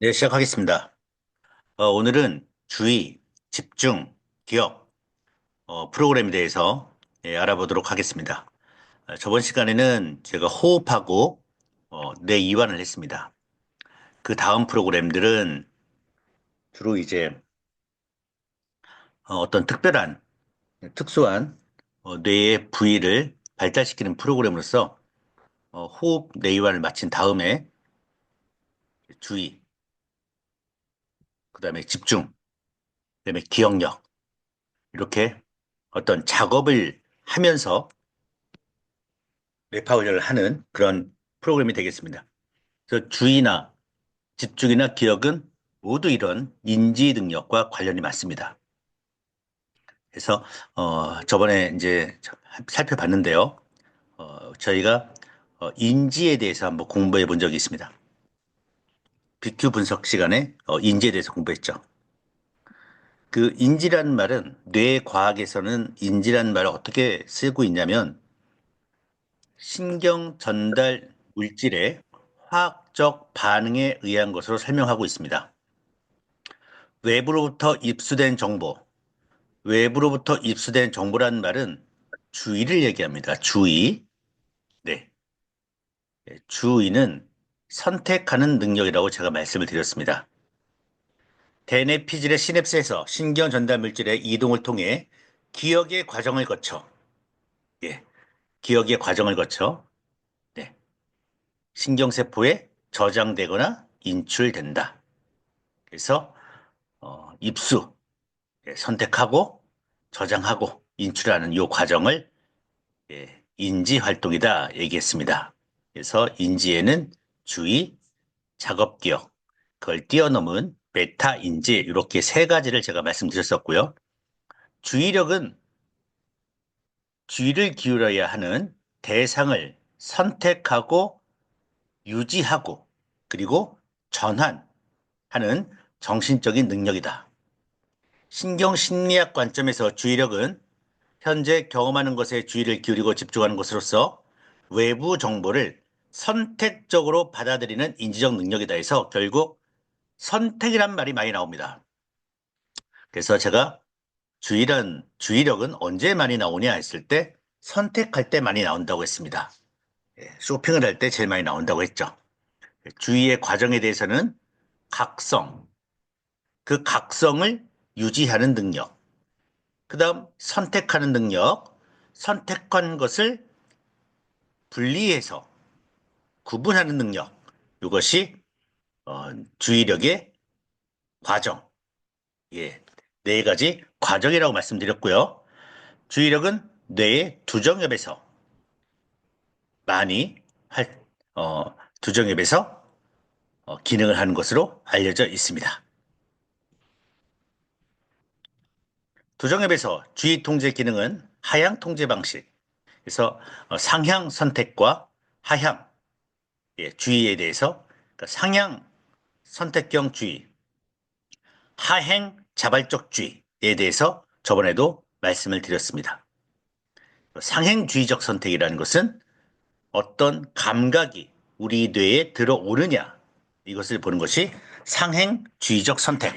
네, 시작하겠습니다. 오늘은 주의, 집중, 기억, 프로그램에 대해서 알아보도록 하겠습니다. 저번 시간에는 제가 호흡하고 뇌 이완을 했습니다. 그 다음 프로그램들은 주로 이제 어떤 특별한, 특수한 뇌의 부위를 발달시키는 프로그램으로서 호흡, 뇌 이완을 마친 다음에 주의, 그다음에 집중, 그다음에 기억력 이렇게 어떤 작업을 하면서 뇌파훈련을 하는 그런 프로그램이 되겠습니다. 그래서 주의나 집중이나 기억은 모두 이런 인지 능력과 관련이 많습니다. 그래서 저번에 이제 살펴봤는데요. 저희가 인지에 대해서 한번 공부해 본 적이 있습니다. BQ 분석 시간에 인지에 대해서 공부했죠. 그 인지라는 말은 뇌과학에서는 인지라는 말을 어떻게 쓰고 있냐면 신경 전달 물질의 화학적 반응에 의한 것으로 설명하고 있습니다. 외부로부터 입수된 정보, 외부로부터 입수된 정보라는 말은 주의를 얘기합니다. 주의. 네. 주의는 선택하는 능력이라고 제가 말씀을 드렸습니다. 대뇌 피질의 시냅스에서 신경 전달 물질의 이동을 통해 기억의 과정을 거쳐, 예, 기억의 과정을 거쳐, 네, 신경세포에 저장되거나 인출된다. 그래서 입수, 선택하고 저장하고 인출하는 이 과정을 인지 활동이다 얘기했습니다. 그래서 인지에는 주의, 작업 기억, 그걸 뛰어넘은 메타 인지 이렇게 세 가지를 제가 말씀드렸었고요. 주의력은 주의를 기울여야 하는 대상을 선택하고 유지하고 그리고 전환하는 정신적인 능력이다. 신경심리학 관점에서 주의력은 현재 경험하는 것에 주의를 기울이고 집중하는 것으로서 외부 정보를 선택적으로 받아들이는 인지적 능력이다 해서 결국 선택이란 말이 많이 나옵니다. 그래서 제가 주의력은 언제 많이 나오냐 했을 때 선택할 때 많이 나온다고 했습니다. 쇼핑을 할 때 제일 많이 나온다고 했죠. 주의의 과정에 대해서는 각성, 그 각성을 유지하는 능력, 그 다음 선택하는 능력, 선택한 것을 분리해서 구분하는 능력, 이것이 주의력의 과정, 예, 네 가지 과정이라고 말씀드렸고요. 주의력은 뇌의 두정엽에서 많이 활, 두정엽에서 기능을 하는 것으로 알려져 있습니다. 두정엽에서 주의 통제 기능은 하향 통제 방식, 그래서 상향 선택과 하향 주의에 대해서 그러니까 상향 선택형 주의, 하행 자발적 주의에 대해서 저번에도 말씀을 드렸습니다. 상행주의적 선택이라는 것은 어떤 감각이 우리 뇌에 들어오느냐 이것을 보는 것이 상행주의적 선택.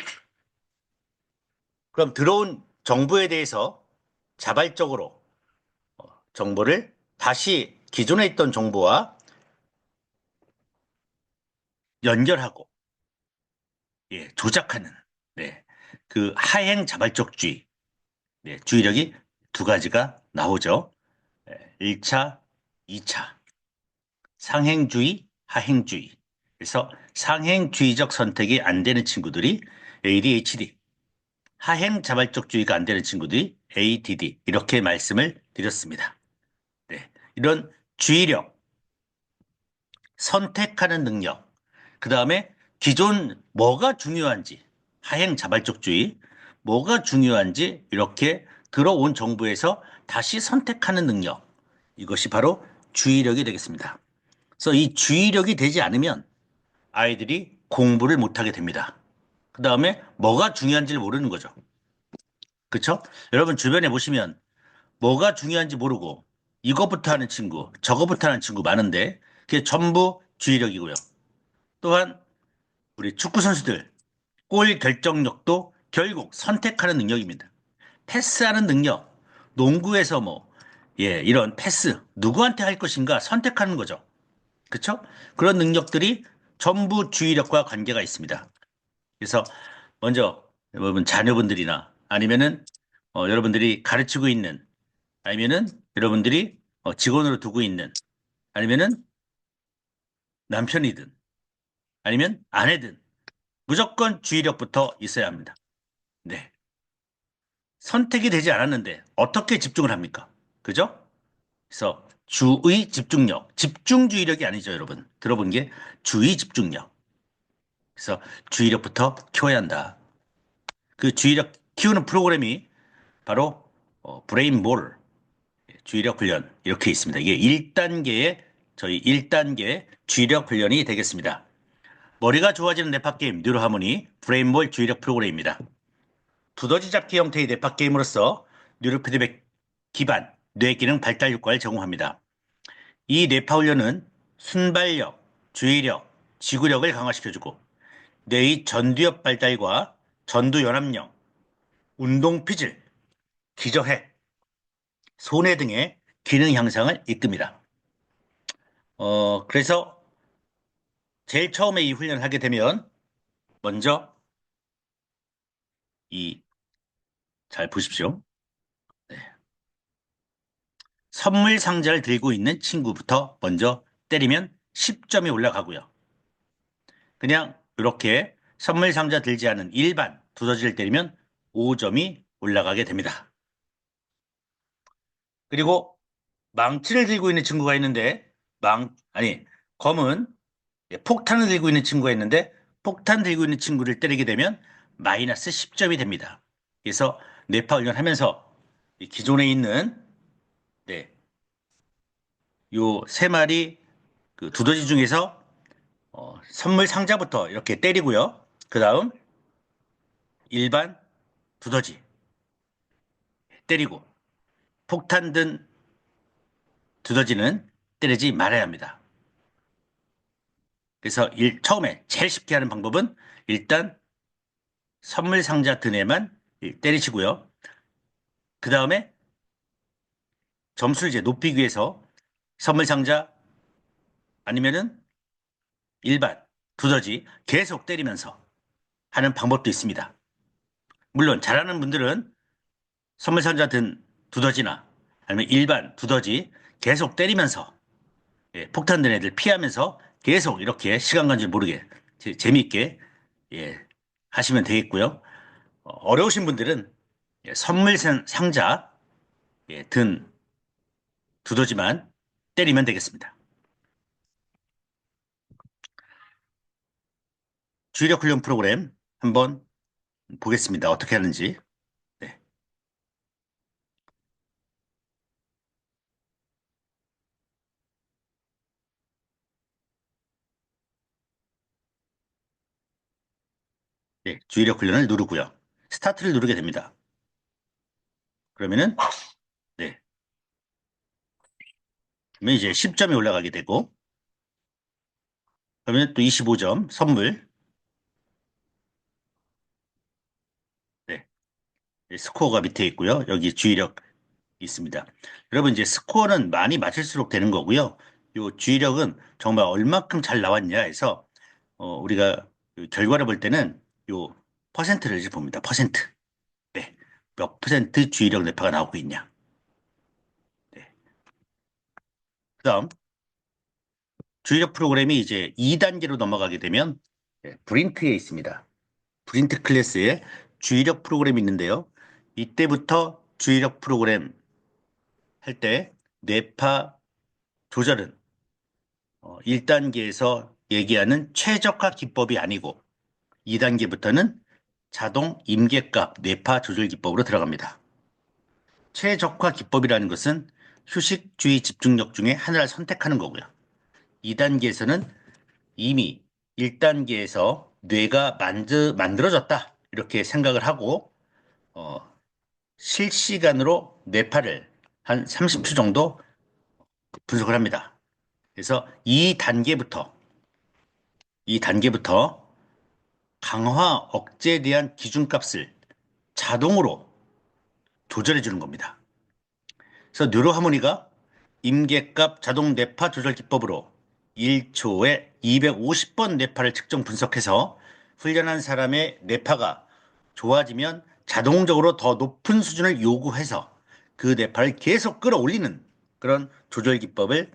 그럼 들어온 정보에 대해서 자발적으로 정보를 다시 기존에 있던 정보와 연결하고 조작하는 그 하행 자발적 주의, 주의력이 두 가지가 나오죠. 1차, 2차. 상행주의, 하행주의. 그래서 상행주의적 선택이 안 되는 친구들이 ADHD, 하행 자발적주의가 안 되는 친구들이 ADD 이렇게 말씀을 드렸습니다. 네. 이런 주의력, 선택하는 능력, 그 다음에 기존 뭐가 중요한지, 하행 자발적주의, 뭐가 중요한지 이렇게 들어온 정보에서 다시 선택하는 능력, 이것이 바로 주의력이 되겠습니다. 그래서 이 주의력이 되지 않으면 아이들이 공부를 못하게 됩니다. 그 다음에 뭐가 중요한지를 모르는 거죠. 그렇죠? 여러분 주변에 보시면 뭐가 중요한지 모르고 이것부터 하는 친구, 저것부터 하는 친구 많은데 그게 전부 주의력이고요. 또한 우리 축구 선수들 골 결정력도 결국 선택하는 능력입니다. 패스하는 능력, 농구에서 이런 패스, 누구한테 할 것인가 선택하는 거죠. 그쵸? 그런 능력들이 전부 주의력과 관계가 있습니다. 그래서 먼저 여러분 자녀분들이나 아니면은 여러분들이 가르치고 있는 아니면은 여러분들이 직원으로 두고 있는 아니면은 남편이든 아니면 아내든 무조건 주의력부터 있어야 합니다. 네. 선택이 되지 않았는데 어떻게 집중을 합니까? 그죠? 그래서 주의 집중력, 집중주의력이 아니죠, 여러분. 들어본 게 주의 집중력. 그래서 주의력부터 키워야 한다. 그 주의력 키우는 프로그램이 바로 브레인볼, 주의력 훈련 이렇게 있습니다. 이게 1단계의 저희 1단계 주의력 훈련이 되겠습니다. 머리가 좋아지는 뇌파 게임 뉴로하모니 브레인볼 주의력 프로그램입니다. 두더지 잡기 형태의 뇌파 게임으로서 뉴로 피드백 기반 뇌 기능 발달 효과를 제공합니다. 이 뇌파 훈련은 순발력, 주의력, 지구력을 강화시켜주고 뇌의 전두엽 발달과 전두 연합력, 운동 피질, 기저해, 손해 등의 기능 향상을 이끕니다. 그래서 제일 처음에 이 훈련을 하게 되면 먼저 잘 보십시오. 네. 선물 상자를 들고 있는 친구부터 먼저 때리면 10점이 올라가고요. 그냥 이렇게 선물 상자 들지 않은 일반 두더지를 때리면 5점이 올라가게 됩니다. 그리고 망치를 들고 있는 친구가 있는데 검은 폭탄을 들고 있는 친구가 있는데 폭탄 들고 있는 친구를 때리게 되면 마이너스 10점이 됩니다. 그래서 뇌파 훈련하면서 기존에 있는 네, 요 세 마리 그 두더지 중에서 선물 상자부터 이렇게 때리고요. 그 다음 일반 두더지 때리고 폭탄 든 두더지는 때리지 말아야 합니다. 그래서 처음에 제일 쉽게 하는 방법은 일단 선물 상자 든 애만 때리시고요. 그 다음에 점수를 이제 높이기 위해서 선물 상자 아니면은 일반 두더지 계속 때리면서 하는 방법도 있습니다. 물론 잘하는 분들은 선물 상자 든 두더지나 아니면 일반 두더지 계속 때리면서 폭탄 든 애들 피하면서 계속 이렇게 시간 간 줄 모르게 재미있게 예, 하시면 되겠고요. 어려우신 분들은 선물 상자 든 두더지만 때리면 되겠습니다. 주의력 훈련 프로그램 한번 보겠습니다. 어떻게 하는지. 네. 네, 주의력 훈련을 누르고요. 스타트를 누르게 됩니다. 그러면은 네, 그러면 이제 10점이 올라가게 되고 그러면 또 25점 선물 네, 스코어가 밑에 있고요. 여기 주의력 있습니다. 여러분 이제 스코어는 많이 맞을수록 되는 거고요. 요 주의력은 정말 얼마큼 잘 나왔냐 해서 우리가 그 결과를 볼 때는 요 퍼센트를 이제 봅니다. 퍼센트. 네. 몇 퍼센트 주의력 뇌파가 나오고 있냐. 네. 그다음 주의력 프로그램이 이제 2단계로 넘어가게 되면 브린트에 있습니다. 브린트 클래스에 주의력 프로그램이 있는데요. 이때부터 주의력 프로그램 할 때 뇌파 조절은 1단계에서 얘기하는 최적화 기법이 아니고 2단계부터는 자동 임계값 뇌파 조절 기법으로 들어갑니다. 최적화 기법이라는 것은 휴식주의 집중력 중에 하나를 선택하는 거고요. 2단계에서는 이미 1단계에서 뇌가 만들어졌다 이렇게 생각을 하고 어, 실시간으로 뇌파를 한 30초 정도 분석을 합니다. 그래서 이 단계부터 강화 억제에 대한 기준값을 자동으로 조절해 주는 겁니다. 그래서 뉴로하모니가 임계값 자동 뇌파 조절 기법으로 1초에 250번 뇌파를 측정 분석해서 훈련한 사람의 뇌파가 좋아지면 자동적으로 더 높은 수준을 요구해서 그 뇌파를 계속 끌어올리는 그런 조절 기법을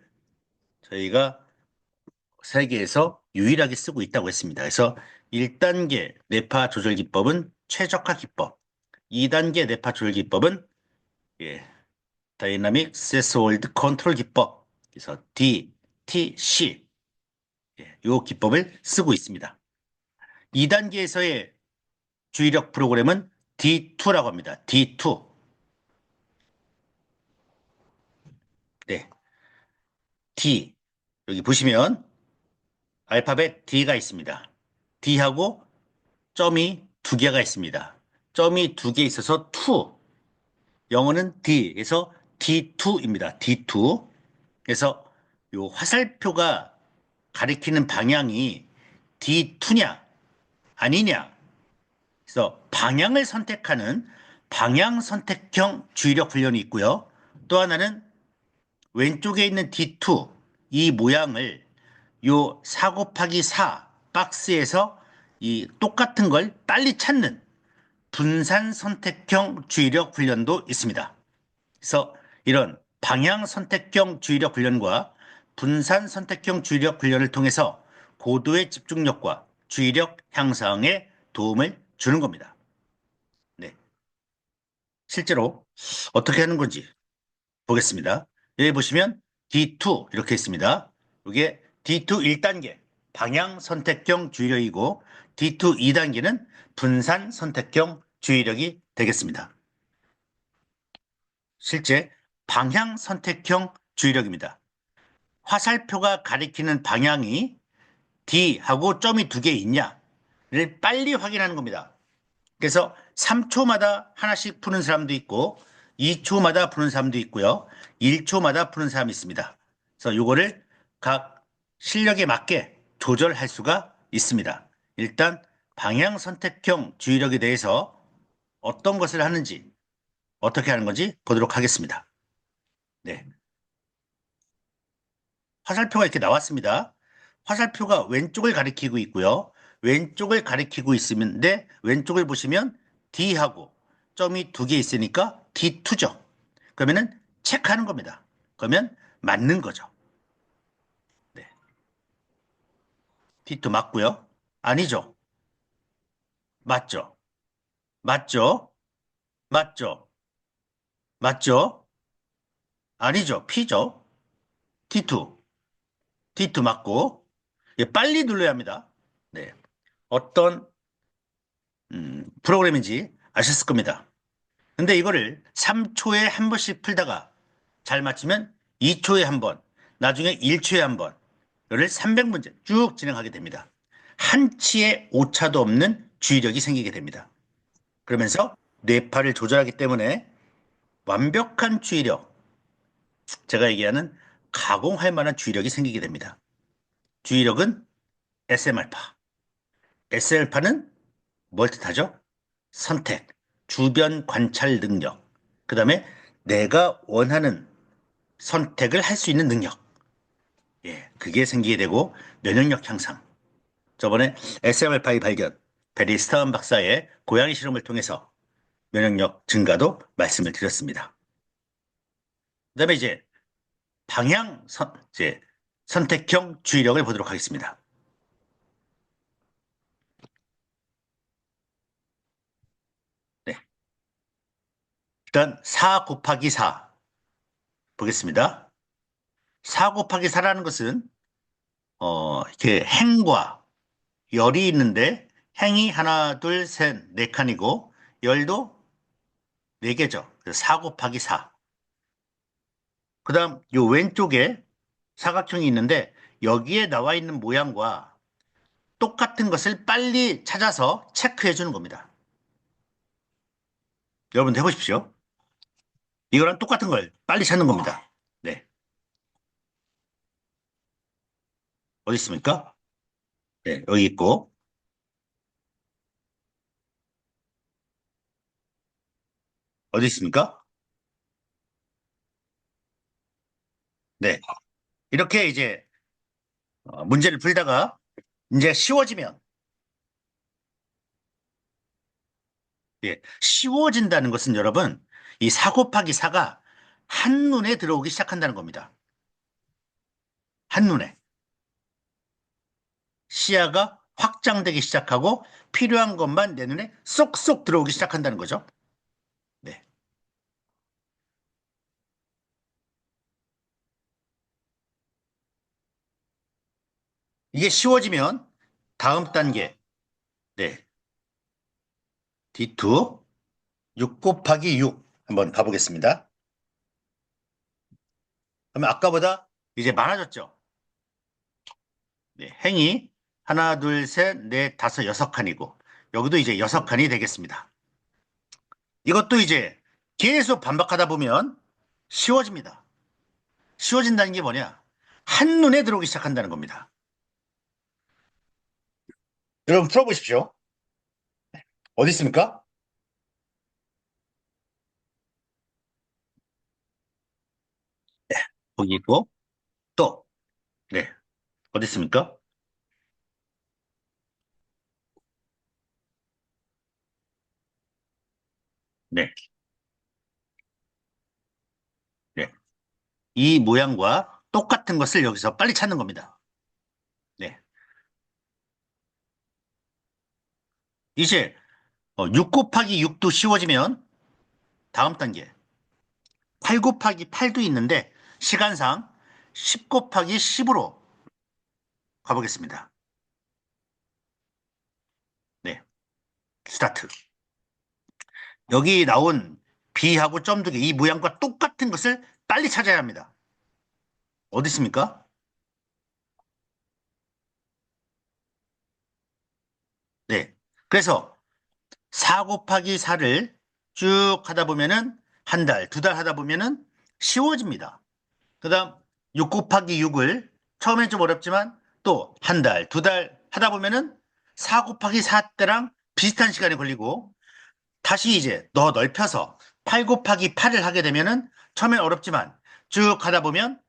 저희가 세계에서 유일하게 쓰고 있다고 했습니다. 그래서 1단계 뇌파 조절 기법은 최적화 기법, 2단계 뇌파 조절 기법은 예, 다이나믹 세스홀드 컨트롤 기법, 그래서 DTC 이 기법을 쓰고 있습니다. 2단계에서의 주의력 프로그램은 D2라고 합니다. D2. 네, D. 여기 보시면 알파벳 D가 있습니다. D하고 점이 두 개가 있습니다. 점이 두 개 있어서 2. 영어는 D에서 D2입니다. D2. 그래서 요 화살표가 가리키는 방향이 D2냐 아니냐. 그래서 방향을 선택하는 방향 선택형 주의력 훈련이 있고요. 또 하나는 왼쪽에 있는 D2 이 모양을 요 4 곱하기 4 박스에서 이 똑같은 걸 빨리 찾는 분산 선택형 주의력 훈련도 있습니다. 그래서 이런 방향 선택형 주의력 훈련과 분산 선택형 주의력 훈련을 통해서 고도의 집중력과 주의력 향상에 도움을 주는 겁니다. 네. 실제로 어떻게 하는 건지 보겠습니다. 여기 보시면 D2 이렇게 있습니다. 이게 D2 1단계 방향 선택형 주의력이고 D2 2단계는 분산 선택형 주의력이 되겠습니다. 실제 방향 선택형 주의력입니다. 화살표가 가리키는 방향이 D하고 점이 두 개 있냐를 빨리 확인하는 겁니다. 그래서 3초마다 하나씩 푸는 사람도 있고 2초마다 푸는 사람도 있고요. 1초마다 푸는 사람이 있습니다. 그래서 이거를 각 실력에 맞게 조절할 수가 있습니다. 일단 방향 선택형 주의력에 대해서 어떤 것을 하는지 어떻게 하는 건지 보도록 하겠습니다. 네. 화살표가 이렇게 나왔습니다. 화살표가 왼쪽을 가리키고 있고요. 왼쪽을 가리키고 있으면데 왼쪽을 보시면 D하고 점이 두 개 있으니까 D2죠. 그러면은 체크하는 겁니다. 그러면 맞는 거죠. 네. D2 맞고요. 아니죠. 맞죠. 맞죠. 맞죠. 맞죠. 아니죠. P죠. D2. D2 맞고 예, 빨리 눌러야 합니다. 네. 어떤 프로그램인지 아셨을 겁니다. 근데 이거를 3초에 한 번씩 풀다가 잘 맞히면 2초에 한 번, 나중에 1초에 한 번, 이를 300문제 쭉 진행하게 됩니다. 한치의 오차도 없는 주의력이 생기게 됩니다. 그러면서 뇌파를 조절하기 때문에 완벽한 주의력, 제가 얘기하는 가공할 만한 주의력이 생기게 됩니다. 주의력은 SM알파. SM알파는 뭘 뜻하죠? 선택, 주변 관찰 능력, 그 다음에 내가 원하는 선택을 할 수 있는 능력. 예, 그게 생기게 되고 면역력 향상. 저번에 SMR5 발견, 베리 스타운 박사의 고양이 실험을 통해서 면역력 증가도 말씀을 드렸습니다. 그다음에 이제 이제 선택형 주의력을 보도록 하겠습니다. 네. 일단 4 곱하기 4 보겠습니다. 4 곱하기 4라는 것은 이렇게 행과 열이 있는데 행이 하나, 둘, 셋, 네 칸이고 열도 네 개죠. 그래서 4 곱하기 4. 그 다음 요 왼쪽에 사각형이 있는데 여기에 나와 있는 모양과 똑같은 것을 빨리 찾아서 체크해 주는 겁니다. 여러분도 해보십시오. 이거랑 똑같은 걸 빨리 찾는 겁니다. 네. 어디 있습니까? 네, 여기 있고. 어디 있습니까? 네. 이렇게 이제 문제를 풀다가 이제 쉬워지면, 예, 쉬워진다는 것은 여러분, 이 4 곱하기 4가 한눈에 들어오기 시작한다는 겁니다. 한눈에. 시야가 확장되기 시작하고 필요한 것만 내 눈에 쏙쏙 들어오기 시작한다는 거죠. 네. 이게 쉬워지면 다음 단계, 네. D2, 6 곱하기 6 한번 가보겠습니다. 그러면 아까보다 이제 많아졌죠? 네. 행이 하나, 둘, 셋, 넷, 다섯, 여섯 칸이고 여기도 이제 여섯 칸이 되겠습니다. 이것도 이제 계속 반복하다 보면 쉬워집니다. 쉬워진다는 게 뭐냐? 한눈에 들어오기 시작한다는 겁니다. 여러분 풀어보십시오. 어디 있습니까? 거기 있고 또, 네. 어디 있습니까? 네. 네. 이 모양과 똑같은 것을 여기서 빨리 찾는 겁니다. 네. 이제 6 곱하기 6도 쉬워지면 다음 단계 8 곱하기 8도 있는데 시간상 10 곱하기 10으로 가보겠습니다. 네. 스타트. 여기 나온 B하고 점 두 개, 이 모양과 똑같은 것을 빨리 찾아야 합니다. 어디 있습니까? 네. 그래서 4 곱하기 4를 쭉 하다 보면은 한 달, 두 달 하다 보면은 쉬워집니다. 그 다음 6 곱하기 6을 처음엔 좀 어렵지만 또 한 달, 두 달 하다 보면은 4 곱하기 4 때랑 비슷한 시간이 걸리고 다시 이제 더 넓혀서 8 곱하기 8을 하게 되면은 처음엔 어렵지만 쭉 하다 보면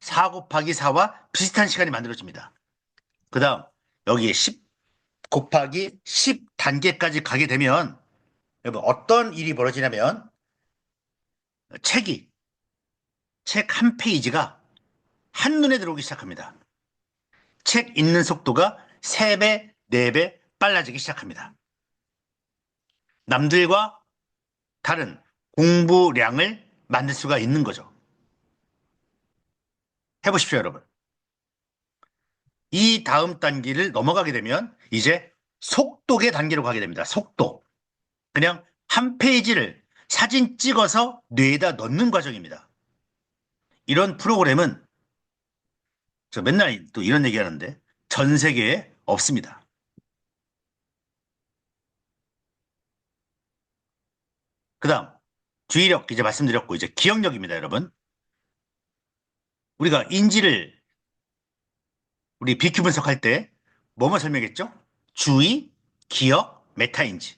4 곱하기 4와 비슷한 시간이 만들어집니다. 그 다음 여기에 10 곱하기 10 단계까지 가게 되면 여러분 어떤 일이 벌어지냐면 책이 책 한 페이지가 한눈에 들어오기 시작합니다. 책 읽는 속도가 3배, 4배 빨라지기 시작합니다. 남들과 다른 공부량을 만들 수가 있는 거죠. 해보십시오, 여러분. 이 다음 단계를 넘어가게 되면 이제 속독의 단계로 가게 됩니다. 속독. 그냥 한 페이지를 사진 찍어서 뇌에다 넣는 과정입니다. 이런 프로그램은 저 맨날 또 이런 얘기 하는데 전 세계에 없습니다. 그 다음, 주의력 이제 말씀드렸고 이제 기억력입니다, 여러분. 우리가 인지를 우리 BQ 분석할 때 뭐뭐 설명했죠? 주의, 기억, 메타인지.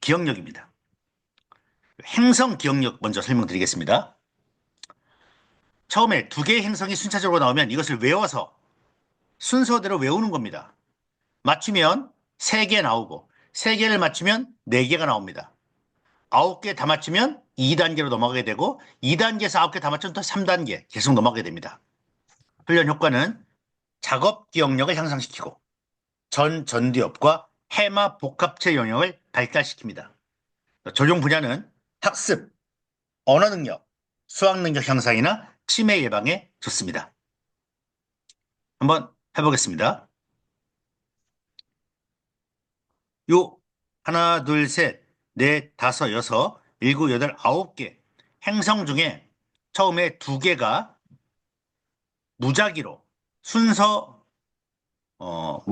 기억력입니다. 행성 기억력 먼저 설명드리겠습니다. 처음에 두 개의 행성이 순차적으로 나오면 이것을 외워서 순서대로 외우는 겁니다. 맞추면 세 개 나오고 세 개를 맞추면 네 개가 나옵니다. 9개 다 맞추면 2단계로 넘어가게 되고 2단계에서 9개 다 맞추면 또 3단계 계속 넘어가게 됩니다. 훈련 효과는 작업 기억력을 향상시키고 전두엽과 해마 복합체 영역을 발달시킵니다. 적용 분야는 학습, 언어 능력, 수학 능력 향상이나 치매 예방에 좋습니다. 한번 해보겠습니다. 요 하나, 둘, 셋, 넷, 다섯, 여섯, 일곱, 여덟, 아홉 개 행성 중에 처음에 두 개가 무작위로 순서 뭐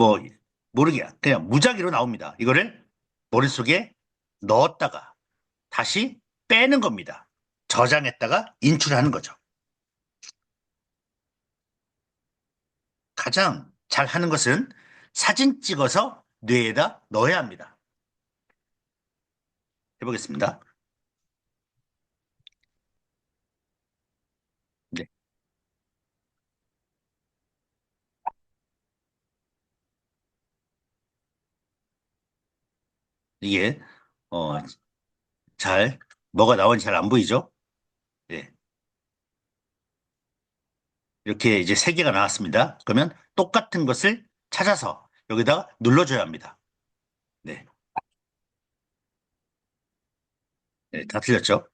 모르게 그냥 무작위로 나옵니다. 이거를 머릿속에 넣었다가 다시 빼는 겁니다. 저장했다가 인출하는 거죠. 가장 잘 하는 것은 사진 찍어서 뇌에다 넣어야 합니다. 해보겠습니다. 이게, 어, 잘, 뭐가 나오는지 잘 안 보이죠? 예. 이렇게 이제 세 개가 나왔습니다. 그러면 똑같은 것을 찾아서 여기다가 눌러줘야 합니다. 네. 네, 다 틀렸죠?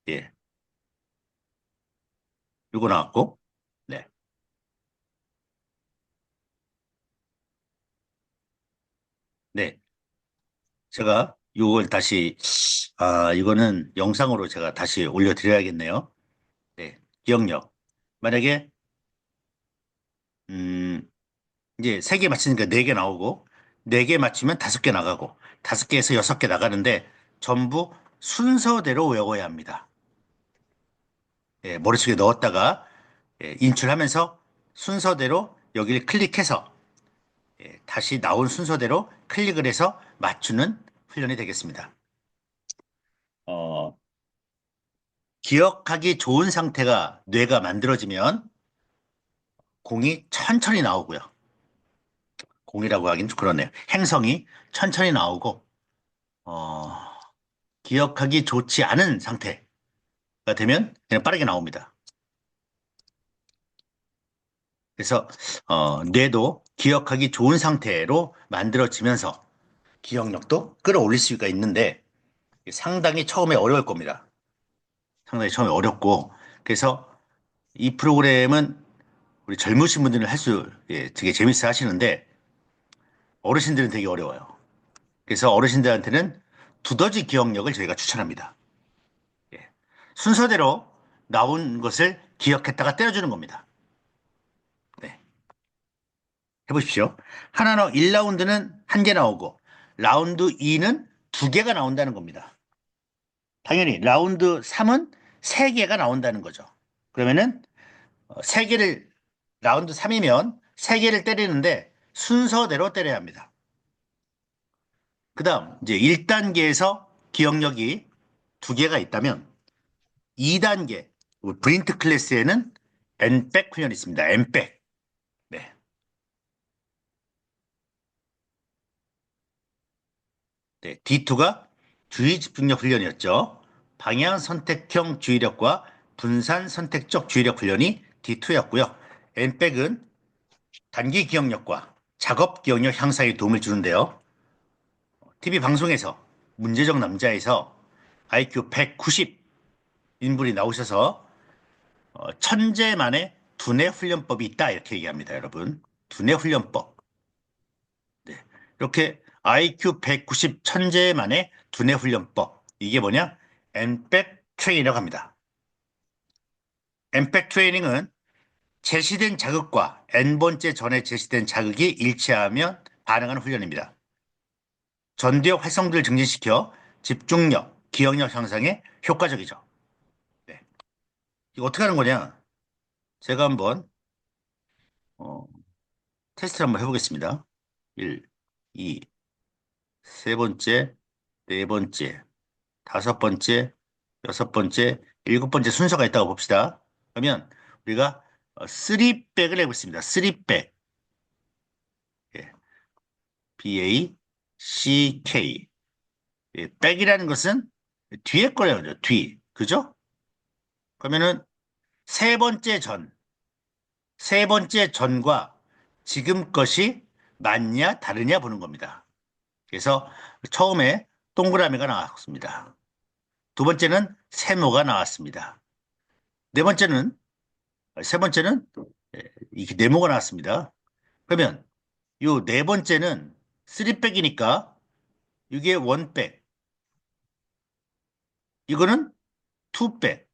예. 요거 나왔고, 네. 네. 제가 요걸 다시, 이거는 영상으로 제가 다시 올려드려야겠네요. 네. 기억력. 만약에, 음, 이제 세 개 맞히니까 네 개 나오고, 네 개 맞추면 다섯 개 나가고, 다섯 개에서 여섯 개 나가는데, 전부 순서대로 외워야 합니다. 예, 머릿속에 넣었다가, 예, 인출하면서 순서대로 여기를 클릭해서, 예, 다시 나온 순서대로 클릭을 해서 맞추는 훈련이 되겠습니다. 어, 기억하기 좋은 상태가 뇌가 만들어지면 공이 천천히 나오고요. 공이라고 하긴 좀 그렇네요. 행성이 천천히 나오고, 어, 기억하기 좋지 않은 상태가 되면 그냥 빠르게 나옵니다. 그래서 뇌도 기억하기 좋은 상태로 만들어지면서 기억력도 끌어올릴 수가 있는데 상당히 처음에 어려울 겁니다. 상당히 처음에 어렵고 그래서 이 프로그램은 우리 젊으신 분들은 예, 되게 재밌어 하시는데 어르신들은 되게 어려워요. 그래서 어르신들한테는 두더지 기억력을 저희가 추천합니다. 예. 순서대로 나온 것을 기억했다가 때려주는 겁니다. 네. 해보십시오. 하나는 1라운드는 한 개 나오고 라운드 2는 두 개가 나온다는 겁니다. 당연히 라운드 3은 세 개가 나온다는 거죠. 그러면은 세 개를 라운드 3이면 세 개를 때리는데 순서대로 때려야 합니다. 그다음 이제 1단계에서 기억력이 두 개가 있다면 2단계 브린트 클래스에는 N백 훈련이 있습니다. N백. 네. 네. D2가 주의 집중력 훈련이었죠. 방향 선택형 주의력과 분산 선택적 주의력 훈련이 D2였고요. N백은 단기 기억력과 작업 기억력 향상에 도움을 주는데요. TV 방송에서 문제적 남자에서 IQ 190 인물이 나오셔서 천재만의 두뇌 훈련법이 있다 이렇게 얘기합니다, 여러분. 두뇌 훈련법. 네. 이렇게 IQ 190 천재만의 두뇌 훈련법. 이게 뭐냐? 엠백 트레이닝이라고 합니다. 엠백 트레이닝은 제시된 자극과 N번째 전에 제시된 자극이 일치하면 반응하는 훈련입니다. 전두엽 활성도를 증진시켜 집중력, 기억력 향상에 효과적이죠. 네. 이거 어떻게 하는 거냐? 제가 한번 어, 테스트를 한번 해보겠습니다. 1, 2, 세 번째, 네 번째, 다섯 번째, 여섯 번째, 일곱 번째 순서가 있다고 봅시다. 그러면 우리가 3백을 해보겠습니다. 3백. 예. BACK. 예, 백이라는 것은 뒤에 거래요. 뒤. 그죠? 그러면은 세 번째 전, 세 번째 전과 지금 것이 맞냐 다르냐 보는 겁니다. 그래서 처음에 동그라미가 나왔습니다. 두 번째는 세모가 나왔습니다. 네 번째는 세 번째는 예, 이게 네모가 나왔습니다. 그러면 요 네 번째는 3백이니까 이게 원백, 이거는 투백,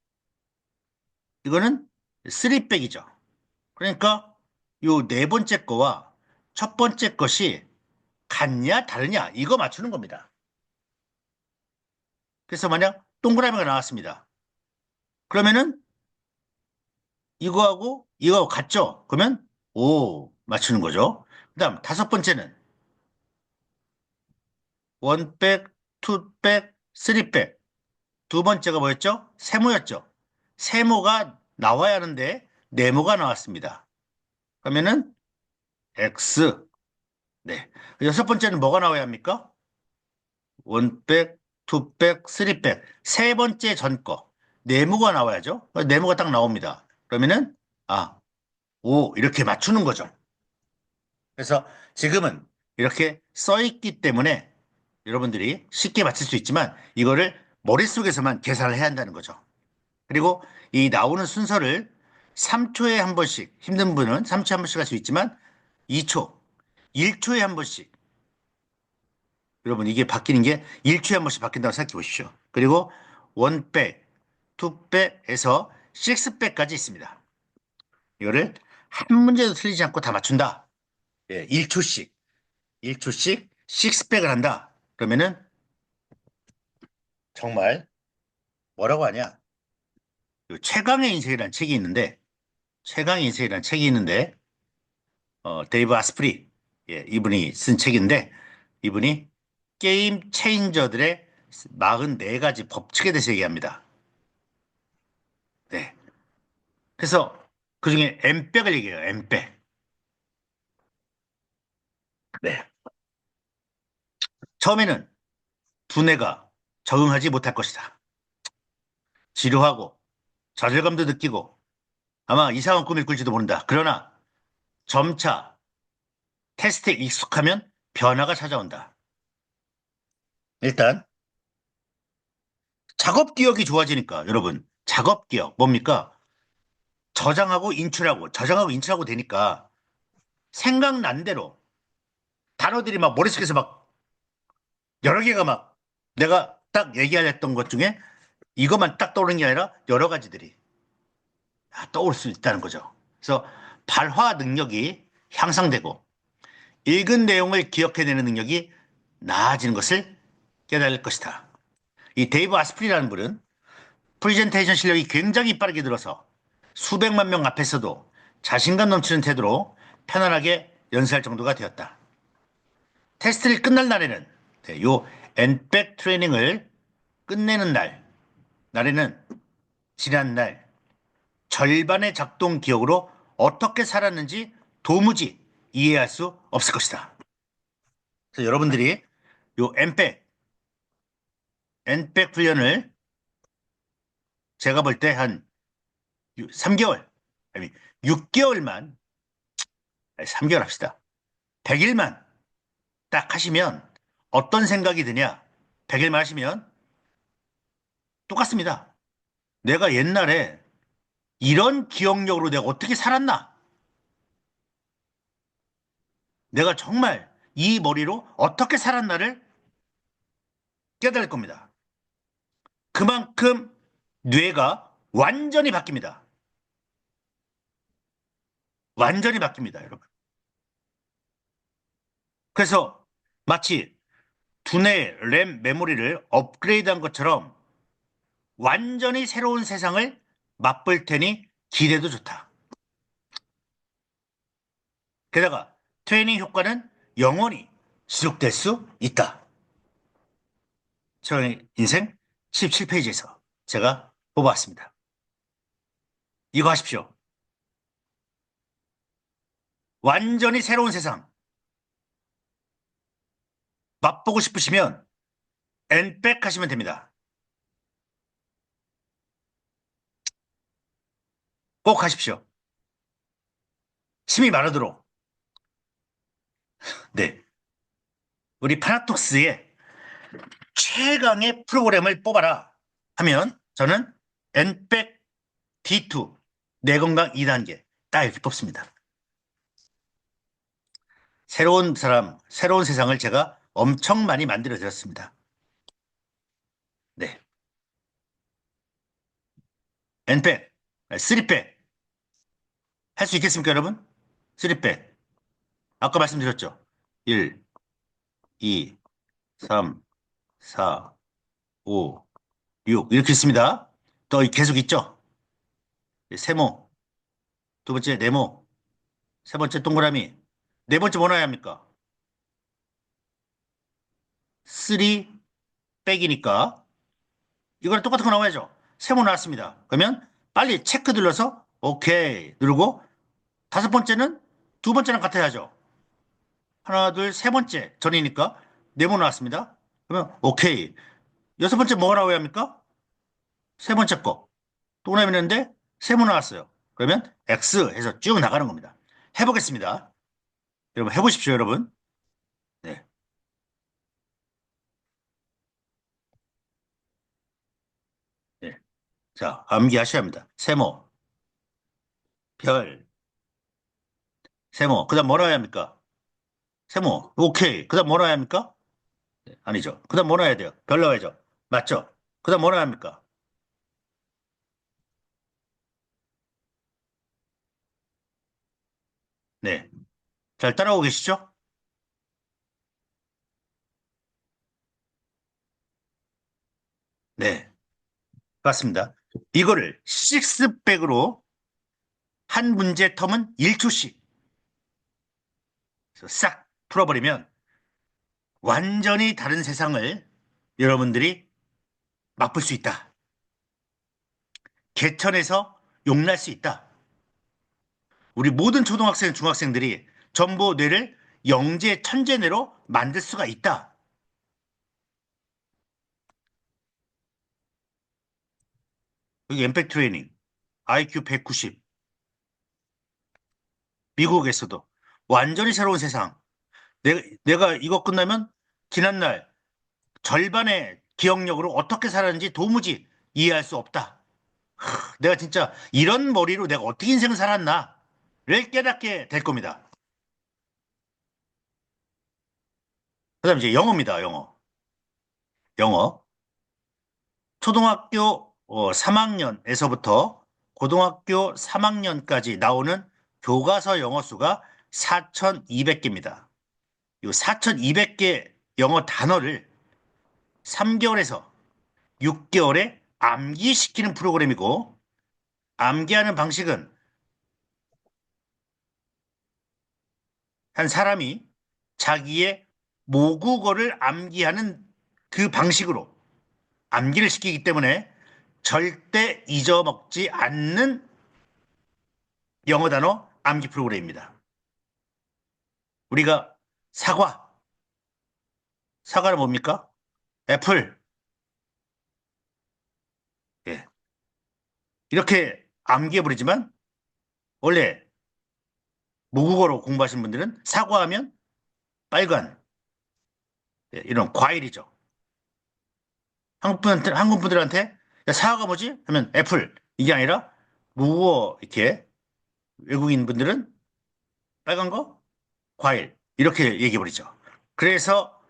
이거는 3백이죠. 그러니까 요 네 번째 거와 첫 번째 것이 같냐 다르냐 이거 맞추는 겁니다. 그래서 만약 동그라미가 나왔습니다. 그러면은 이거하고 이거하고 같죠? 그러면 오 맞추는 거죠. 그다음 다섯 번째는 원백, 투백, 쓰리백. 두 번째가 뭐였죠? 세모였죠. 세모가 나와야 하는데 네모가 나왔습니다. 그러면은 X. 네. 여섯 번째는 뭐가 나와야 합니까? 원백, 투백, 쓰리백. 세 번째 전 거. 네모가 나와야죠. 네모가 딱 나옵니다. 그러면은, 아, 오, 이렇게 맞추는 거죠. 그래서 지금은 이렇게 써 있기 때문에 여러분들이 쉽게 맞출 수 있지만 이거를 머릿속에서만 계산을 해야 한다는 거죠. 그리고 이 나오는 순서를 3초에 한 번씩, 힘든 분은 3초에 한 번씩 할 수 있지만 2초, 1초에 한 번씩. 여러분 이게 바뀌는 게 1초에 한 번씩 바뀐다고 생각해 보십시오. 그리고 원백, 투백에서 식스백까지 있습니다. 이거를 한 문제도 틀리지 않고 다 맞춘다. 예, 1초씩, 1초씩 식스백을 한다. 그러면은 정말 뭐라고 하냐? 최강의 인생이라는 책이 있는데, 최강의 인생이라는 책이 있는데, 데이브 아스프리, 예, 이분이 쓴 책인데, 이분이 게임 체인저들의 44가지 법칙에 대해서 얘기합니다. 네. 그래서 그 중에 M백을 얘기해요, M백. 네. 처음에는 두뇌가 적응하지 못할 것이다. 지루하고 좌절감도 느끼고 아마 이상한 꿈을 꿀지도 모른다. 그러나 점차 테스트에 익숙하면 변화가 찾아온다. 일단 작업 기억이 좋아지니까 여러분 작업 기억 뭡니까? 저장하고 인출하고 되니까 생각난 대로 단어들이 막 머릿속에서 막 여러 개가 막 내가 딱 얘기하랬던 것 중에 이것만 딱 떠오르는 게 아니라 여러 가지들이 떠올 수 있다는 거죠. 그래서 발화 능력이 향상되고 읽은 내용을 기억해내는 능력이 나아지는 것을 깨달을 것이다. 이 데이브 아스프리라는 분은 프리젠테이션 실력이 굉장히 빠르게 늘어서 수백만 명 앞에서도 자신감 넘치는 태도로 편안하게 연설할 정도가 되었다. 테스트를 끝날 날에는 요 엔백 트레이닝을 끝내는 날에는 지난 날 절반의 작동 기억으로 어떻게 살았는지 도무지 이해할 수 없을 것이다. 그래서 여러분들이 요 엔백 훈련을 제가 볼 때 한 3개월, 아니 6개월만, 3개월 합시다. 100일만 딱 하시면 어떤 생각이 드냐? 100일만 하시면 똑같습니다. 내가 옛날에 이런 기억력으로 내가 어떻게 살았나? 내가 정말 이 머리로 어떻게 살았나를 깨달을 겁니다. 그만큼 뇌가 완전히 바뀝니다. 완전히 바뀝니다, 여러분. 그래서 마치 두뇌 램 메모리를 업그레이드한 것처럼 완전히 새로운 세상을 맛볼 테니 기대도 좋다. 게다가 트레이닝 효과는 영원히 지속될 수 있다. 저의 인생 17페이지에서 제가 뽑아왔습니다. 이거 하십시오. 완전히 새로운 세상 맛보고 싶으시면 엔백 하시면 됩니다. 꼭 하십시오. 힘이 마르도록. 네. 우리 파나톡스의 최강의 프로그램을 뽑아라 하면 저는 엔백 D2 내 건강 2단계 딱 이렇게 뽑습니다. 새로운 사람, 새로운 세상을 제가 엄청 많이 만들어 드렸습니다. 네. 엔백, 3백 할 수 있겠습니까, 여러분? 3백. 아까 말씀드렸죠. 1, 2, 3, 4, 5, 6 이렇게 있습니다. 또 계속 있죠. 세모, 두 번째 네모, 세 번째 동그라미, 네 번째 뭐 넣어야 합니까? 3 백이니까 이거랑 똑같은 거 나와야죠. 세모 나왔습니다. 그러면 빨리 체크 눌러서 오케이 누르고 다섯 번째는 두 번째랑 같아야죠. 하나, 둘, 세 번째 전이니까 네모 나왔습니다. 그러면 오케이. 여섯 번째 뭐가 나와야 합니까? 세 번째 거. 동그라미 있는데 세모 나왔어요. 그러면 X 해서 쭉 나가는 겁니다. 해보겠습니다. 여러분 해보십시오, 여러분. 네. 네. 자, 암기하셔야 합니다. 세모, 별, 세모. 그다음 뭐라 해야 합니까? 세모. 오케이. 그다음 뭐라 해야 합니까? 네, 아니죠. 그다음 뭐라 해야 돼요? 별 나와야죠. 맞죠? 그다음 뭐라 해야 합니까? 네. 잘 따라오고 계시죠? 네. 맞습니다. 이거를 식스백으로 한 문제 텀은 1초씩 싹 풀어버리면 완전히 다른 세상을 여러분들이 맛볼 수 있다. 개천에서 용날 수 있다. 우리 모든 초등학생, 중학생들이 전부 뇌를 영재, 천재뇌로 만들 수가 있다. 여기 엠팩 트레이닝, IQ 190, 미국에서도 완전히 새로운 세상. 내가 이거 끝나면 지난날 절반의 기억력으로 어떻게 살았는지 도무지 이해할 수 없다. 내가 진짜 이런 머리로 내가 어떻게 인생을 살았나를 깨닫게 될 겁니다. 그다음 이제 영어입니다. 영어. 영어. 초등학교 3학년에서부터 고등학교 3학년까지 나오는 교과서 영어 수가 4,200개입니다. 이 4,200개 영어 단어를 3개월에서 6개월에 암기시키는 프로그램이고, 암기하는 방식은 한 사람이 자기의 모국어를 암기하는 그 방식으로 암기를 시키기 때문에 절대 잊어먹지 않는 영어 단어 암기 프로그램입니다. 우리가 사과, 사과는 뭡니까? 애플, 예. 이렇게 암기해버리지만 원래 모국어로 공부하시는 분들은 사과하면 빨간, 예, 이런 과일이죠. 한국 분들한테 야, 사과가 뭐지? 하면 애플. 이게 아니라 모국어 이렇게 외국인 분들은 빨간 거? 과일. 이렇게 얘기해버리죠. 그래서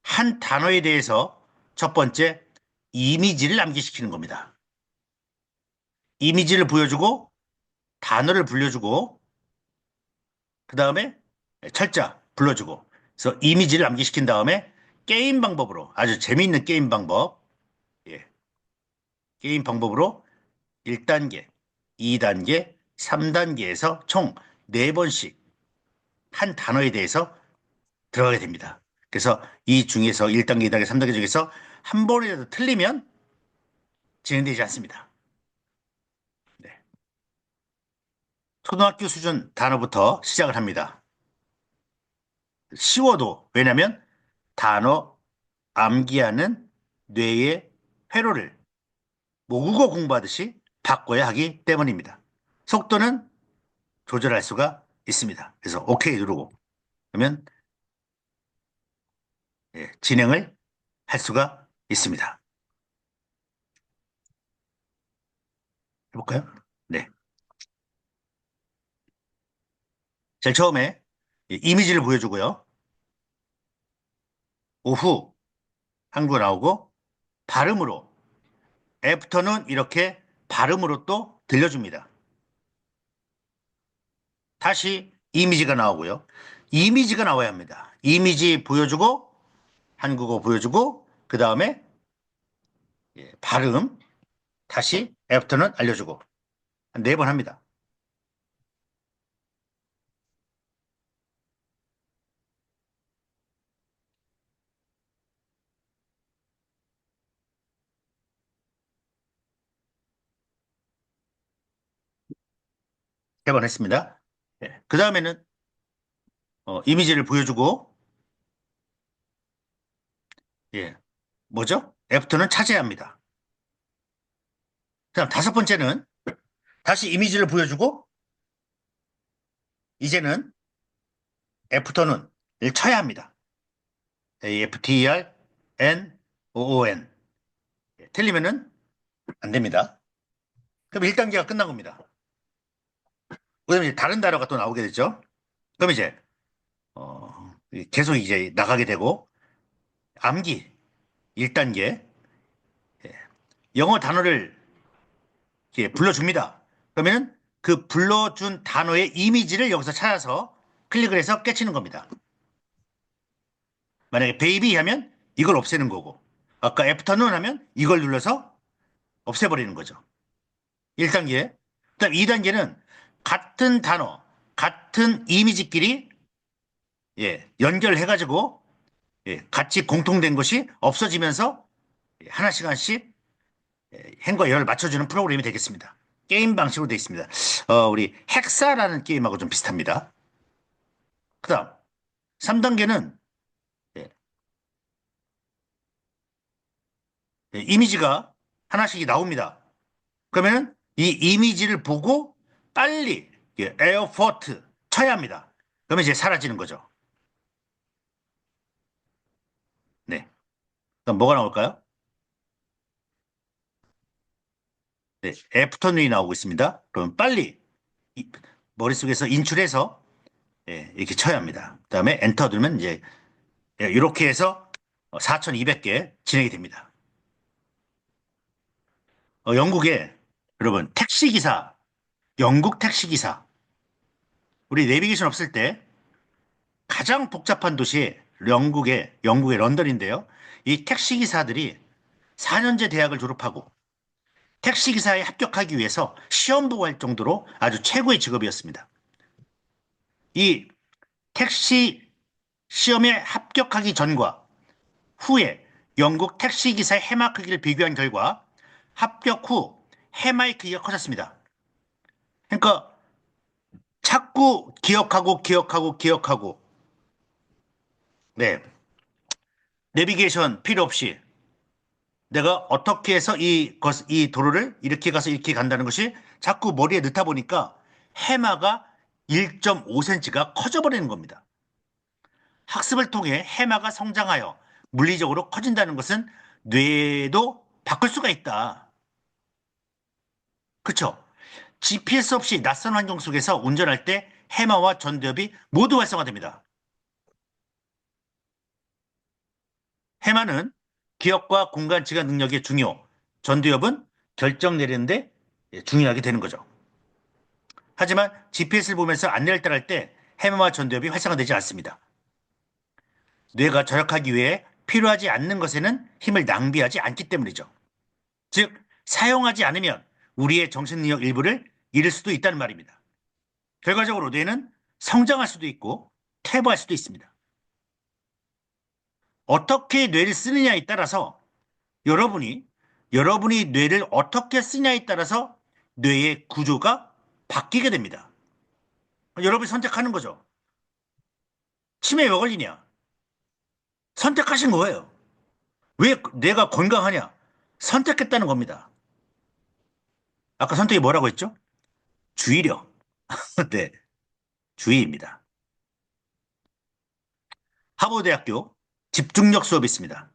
한 단어에 대해서 첫 번째 이미지를 암기시키는 겁니다. 이미지를 보여주고 단어를 불려주고 그 다음에 철자 불러주고 그래서 이미지를 암기시킨 다음에 게임 방법으로 아주 재미있는 게임 방법 예, 게임 방법으로 1단계, 2단계, 3단계에서 총 4번씩 한 단어에 대해서 들어가게 됩니다. 그래서 이 중에서 1단계, 2단계, 3단계 중에서 한 번이라도 틀리면 진행되지 않습니다. 네. 초등학교 수준 단어부터 시작을 합니다. 쉬워도 왜냐하면 단어 암기하는 뇌의 회로를 모국어 공부하듯이 바꿔야 하기 때문입니다. 속도는 조절할 수가 있습니다. 그래서 OK 누르고 그러면 예, 진행을 할 수가 있습니다. 해볼까요? 네. 제일 처음에 이미지를 보여주고요. 오후 한국어 나오고 발음으로 애프터는 이렇게 발음으로 또 들려줍니다. 다시 이미지가 나오고요. 이미지가 나와야 합니다. 이미지 보여주고 한국어 보여주고 그 다음에 발음 다시 애프터는 알려주고 한 4번 합니다. 세 번 했습니다. 그 다음에는 이미지를 보여주고 예. 뭐죠? 애프터는 찾아야 합니다. 그다음 다섯 번째는 다시 이미지를 보여주고 이제는 애프터는 을 쳐야 합니다. AFTERNOON. 틀리면은 안 됩니다. 그럼 1단계가 끝난 겁니다. 그다음에 이제 다른 단어가 또 나오게 되죠. 그럼 이제 계속 이제 나가게 되고 암기 1단계 영어 단어를 이렇게 불러줍니다. 그러면은 그 불러준 단어의 이미지를 여기서 찾아서 클릭을 해서 깨치는 겁니다. 만약에 베이비 하면 이걸 없애는 거고 아까 애프터눈 하면 이걸 눌러서 없애버리는 거죠. 1단계. 그다음 2단계는 같은 단어, 같은 이미지끼리 연결해가지고 같이 공통된 것이 없어지면서 하나씩 하나씩 행과 열을 맞춰주는 프로그램이 되겠습니다. 게임 방식으로 되어 있습니다. 우리 헥사라는 게임하고 좀 비슷합니다. 그다음 3단계는 이미지가 하나씩 나옵니다. 그러면 이 이미지를 보고 빨리 에어포트 쳐야 합니다. 그러면 이제 사라지는 거죠. 네. 그럼 뭐가 나올까요? 네. 애프터눈이 나오고 있습니다. 그럼 빨리 머릿속에서 인출해서 이렇게 쳐야 합니다. 그다음에 엔터 누르면 이제 이렇게 해서 4,200개 진행이 됩니다. 영국에 여러분 택시기사, 영국 택시기사 우리 내비게이션 없을 때 가장 복잡한 도시 영국의 런던인데요. 이 택시기사들이 4년제 대학을 졸업하고 택시기사에 합격하기 위해서 시험 보고 할 정도로 아주 최고의 직업이었습니다. 이 택시 시험에 합격하기 전과 후에 영국 택시기사의 해마 크기를 비교한 결과 합격 후 해마의 크기가 커졌습니다. 그러니까 자꾸 기억하고 네 내비게이션 필요 없이 내가 어떻게 해서 이 도로를 이렇게 가서 이렇게 간다는 것이 자꾸 머리에 넣다 보니까 해마가 1.5cm가 커져버리는 겁니다. 학습을 통해 해마가 성장하여 물리적으로 커진다는 것은 뇌도 바꿀 수가 있다. 그렇죠? GPS 없이 낯선 환경 속에서 운전할 때 해마와 전두엽이 모두 활성화됩니다. 해마는 기억과 공간 지각 능력이 중요, 전두엽은 결정 내리는데 중요하게 되는 거죠. 하지만 GPS를 보면서 안내를 따라할 때 해마와 전두엽이 활성화되지 않습니다. 뇌가 절약하기 위해 필요하지 않는 것에는 힘을 낭비하지 않기 때문이죠. 즉, 사용하지 않으면 우리의 정신능력 일부를 잃을 수도 있다는 말입니다. 결과적으로 뇌는 성장할 수도 있고 퇴보할 수도 있습니다. 어떻게 뇌를 쓰느냐에 따라서 여러분이 여러분이 뇌를 어떻게 쓰냐에 따라서 뇌의 구조가 바뀌게 됩니다. 여러분이 선택하는 거죠. 치매에 왜 걸리냐? 선택하신 거예요. 왜 내가 건강하냐? 선택했다는 겁니다. 아까 선택이 뭐라고 했죠? 주의력. 네, 주의입니다. 하버드대학교 집중력 수업이 있습니다.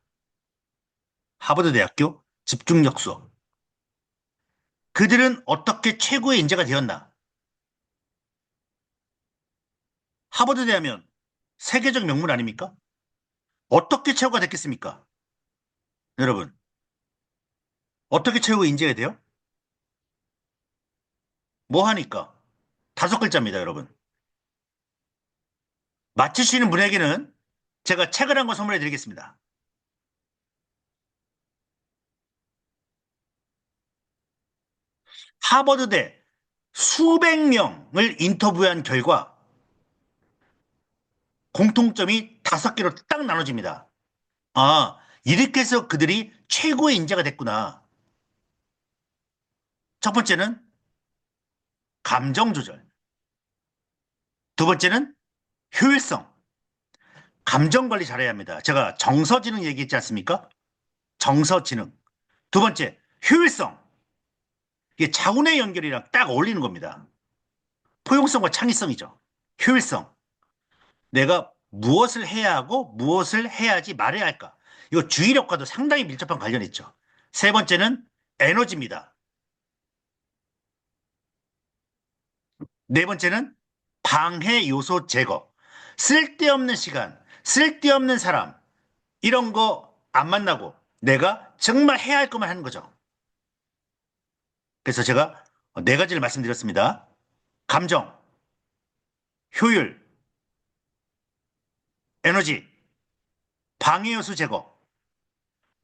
하버드대학교 집중력 수업. 그들은 어떻게 최고의 인재가 되었나? 하버드대 하면 세계적 명문 아닙니까? 어떻게 최고가 됐겠습니까? 여러분, 어떻게 최고의 인재가 돼요? 뭐 하니까? 다섯 글자입니다, 여러분. 맞히시는 분에게는 제가 책을 한 권 선물해 드리겠습니다. 하버드대 수백 명을 인터뷰한 결과 공통점이 다섯 개로 딱 나눠집니다. 아, 이렇게 해서 그들이 최고의 인재가 됐구나. 첫 번째는 감정 조절. 두 번째는 효율성. 감정 관리 잘해야 합니다. 제가 정서지능 얘기했지 않습니까? 정서지능. 두 번째, 효율성. 이게 자운의 연결이랑 딱 어울리는 겁니다. 포용성과 창의성이죠. 효율성. 내가 무엇을 해야 하고 무엇을 해야지 말해야 할까. 이거 주의력과도 상당히 밀접한 관련이 있죠. 세 번째는 에너지입니다. 네 번째는 방해 요소 제거. 쓸데없는 시간, 쓸데없는 사람, 이런 거 안 만나고 내가 정말 해야 할 것만 하는 거죠. 그래서 제가 네 가지를 말씀드렸습니다. 감정, 효율, 에너지, 방해 요소 제거.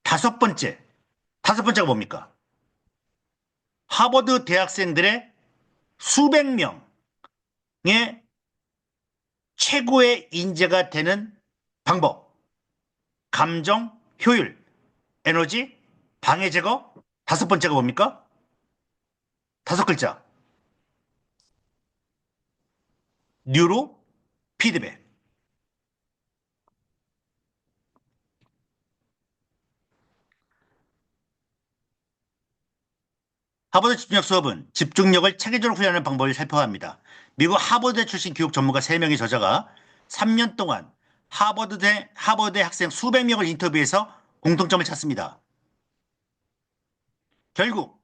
다섯 번째, 다섯 번째가 뭡니까? 하버드 대학생들의 수백 명의 최고의 인재가 되는 방법. 감정, 효율, 에너지, 방해 제거. 다섯 번째가 뭡니까? 다섯 글자. 뉴로 피드백. 하버드 집중력 수업은 집중력을 체계적으로 훈련하는 방법을 살펴합니다. 미국 하버드 출신 교육 전문가 3명의 저자가 3년 동안 하버드 학생 수백 명을 인터뷰해서 공통점을 찾습니다. 결국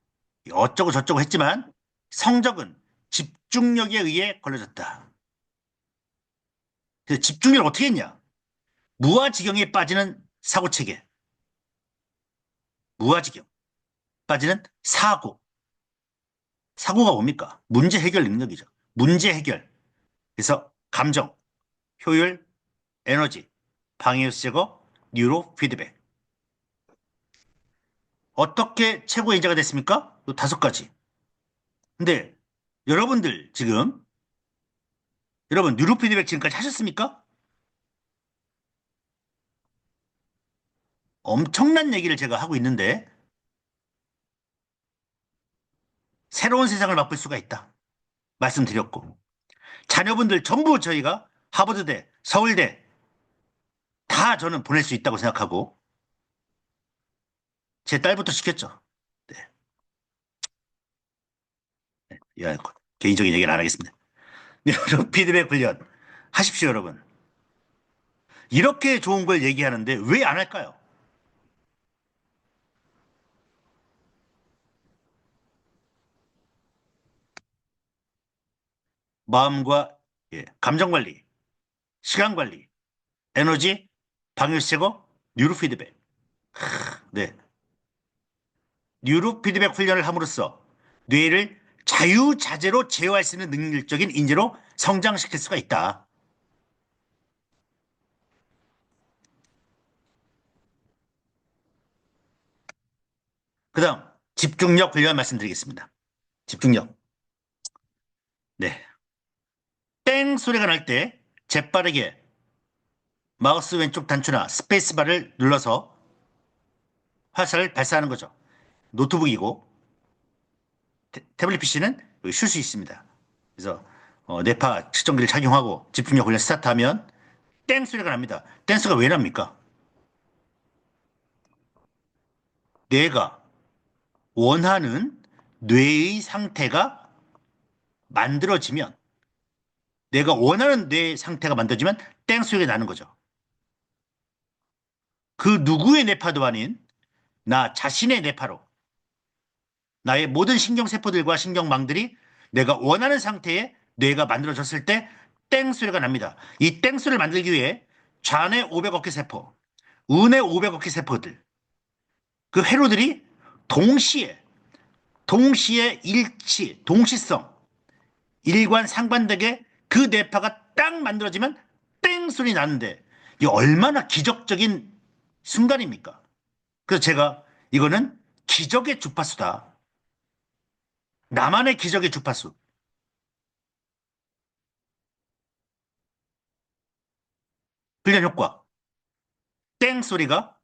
어쩌고 저쩌고 했지만 성적은 집중력에 의해 걸려졌다. 그래서 집중력을 어떻게 했냐? 무아지경에 빠지는 사고체계, 무아지경 빠지는 사고. 사고가 뭡니까? 문제 해결 능력이죠. 문제 해결. 그래서 감정, 효율, 에너지, 방해요소 제거, 뉴로 피드백. 어떻게 최고의 인자가 됐습니까? 또 다섯 가지. 근데 여러분들 지금 여러분 뉴로 피드백 지금까지 하셨습니까? 엄청난 얘기를 제가 하고 있는데 새로운 세상을 맛볼 수가 있다. 말씀드렸고 자녀분들 전부 저희가 하버드대, 서울대 다 저는 보낼 수 있다고 생각하고 제 딸부터 시켰죠. 네. 야, 개인적인 얘기를 안 하겠습니다. 뉴로 피드백 훈련 하십시오, 여러분. 이렇게 좋은 걸 얘기하는데 왜 안 할까요? 마음과 감정 관리, 시간 관리, 에너지, 방해수 제거, 뉴로 피드백. 네. 뉴로 피드백 훈련을 함으로써 뇌를 자유자재로 제어할 수 있는 능력적인 인재로 성장시킬 수가 있다. 그 다음, 집중력 훈련 말씀드리겠습니다. 집중력. 네. 땡 소리가 날 때 재빠르게 마우스 왼쪽 단추나 스페이스바를 눌러서 화살을 발사하는 거죠. 노트북이고 태블릿 PC는 쉴 수 있습니다. 그래서 뇌파 측정기를 착용하고 집중력 훈련 스타트하면 땡 소리가 납니다. 땡 소리가 왜 납니까? 뇌가 원하는 뇌의 상태가 만들어지면 내가 원하는 뇌 상태가 만들어지면 땡 소리가 나는 거죠. 그 누구의 뇌파도 아닌 나 자신의 뇌파로 나의 모든 신경세포들과 신경망들이 내가 원하는 상태의 뇌가 만들어졌을 때 땡 소리가 납니다. 이 땡 소리를 만들기 위해 좌뇌 500억 개 세포, 우뇌 500억 개 세포들, 그 회로들이 동시에 일치, 동시성, 일관 상반되게 그 뇌파가 딱 만들어지면 땡 소리 나는데 이 얼마나 기적적인 순간입니까? 그래서 제가 이거는 기적의 주파수다. 나만의 기적의 주파수. 훈련 효과. 땡 소리가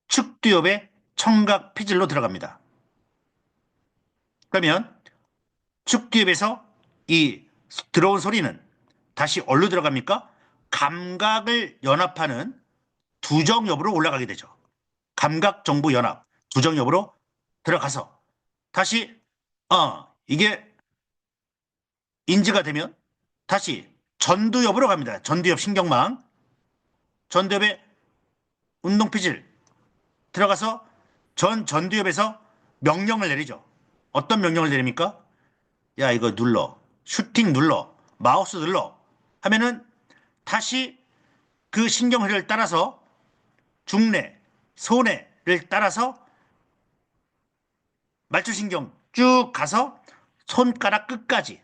축두엽의 청각 피질로 들어갑니다. 그러면 축두엽에서 이 들어온 소리는 다시 어디로 들어갑니까? 감각을 연합하는 두정엽으로 올라가게 되죠. 감각정보연합 두정엽으로 들어가서 다시 이게 인지가 되면 다시 전두엽으로 갑니다. 전두엽 신경망, 전두엽의 운동피질 들어가서 전두엽에서 명령을 내리죠. 어떤 명령을 내립니까? 야, 이거 눌러. 슈팅 눌러. 마우스 눌러. 하면은 다시 그 신경흐리를 따라서 중뇌, 소뇌를 따라서 말초신경 쭉 가서 손가락 끝까지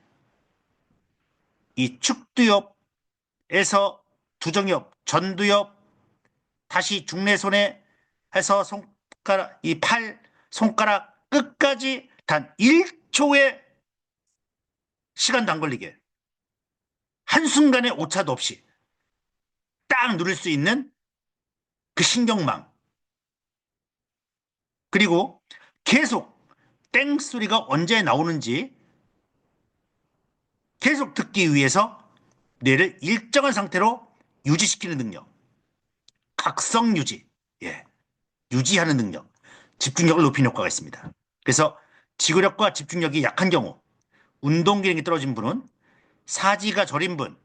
이 축두엽에서 두정엽, 전두엽, 다시 중뇌손에 해서 손가락, 이 팔, 손가락 끝까지 단 1초의 시간도 안 걸리게 한순간의 오차도 없이 딱 누를 수 있는 그 신경망. 그리고 계속 땡 소리가 언제 나오는지 계속 듣기 위해서 뇌를 일정한 상태로 유지시키는 능력. 각성 유지. 예. 유지하는 능력. 집중력을 높이는 효과가 있습니다. 그래서 지구력과 집중력이 약한 경우, 운동 기능이 떨어진 분은, 사지가 저린 분,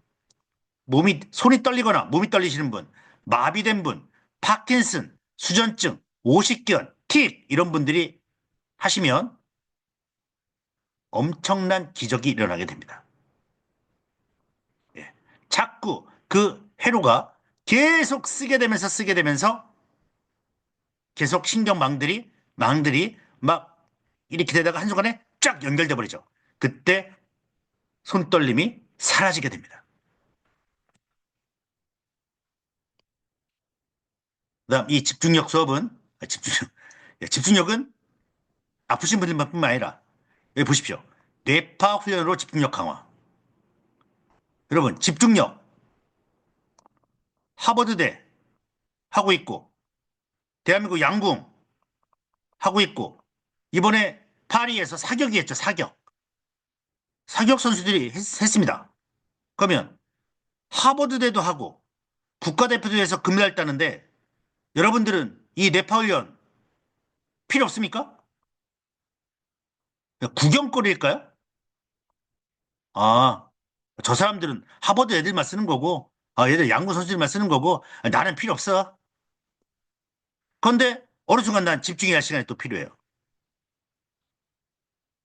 손이 떨리거나 몸이 떨리시는 분, 마비된 분, 파킨슨, 수전증, 오십견, 틱 이런 분들이 하시면 엄청난 기적이 일어나게 됩니다. 예. 자꾸 그 회로가 계속 쓰게 되면서 계속 신경망들이 막 이렇게 되다가 한순간에 쫙 연결돼 버리죠. 그때 손떨림이 사라지게 됩니다. 그다음 이 집중력 수업은 집중력은 아프신 분들뿐만 아니라 여기 보십시오. 뇌파 훈련으로 집중력 강화. 여러분 집중력 하버드대 하고 있고 대한민국 양궁 하고 있고 이번에 파리에서 사격이 했죠. 사격 선수들이 했습니다. 그러면 하버드대도 하고 국가대표대회에서 금메달 따는데 여러분들은 이 뇌파 훈련 필요 없습니까? 구경거리일까요? 아, 저 사람들은 하버드 애들만 쓰는 거고, 얘들 양궁 선수들만 쓰는 거고, 나는 필요 없어. 그런데 어느 순간 난 집중해야 할 시간이 또 필요해요.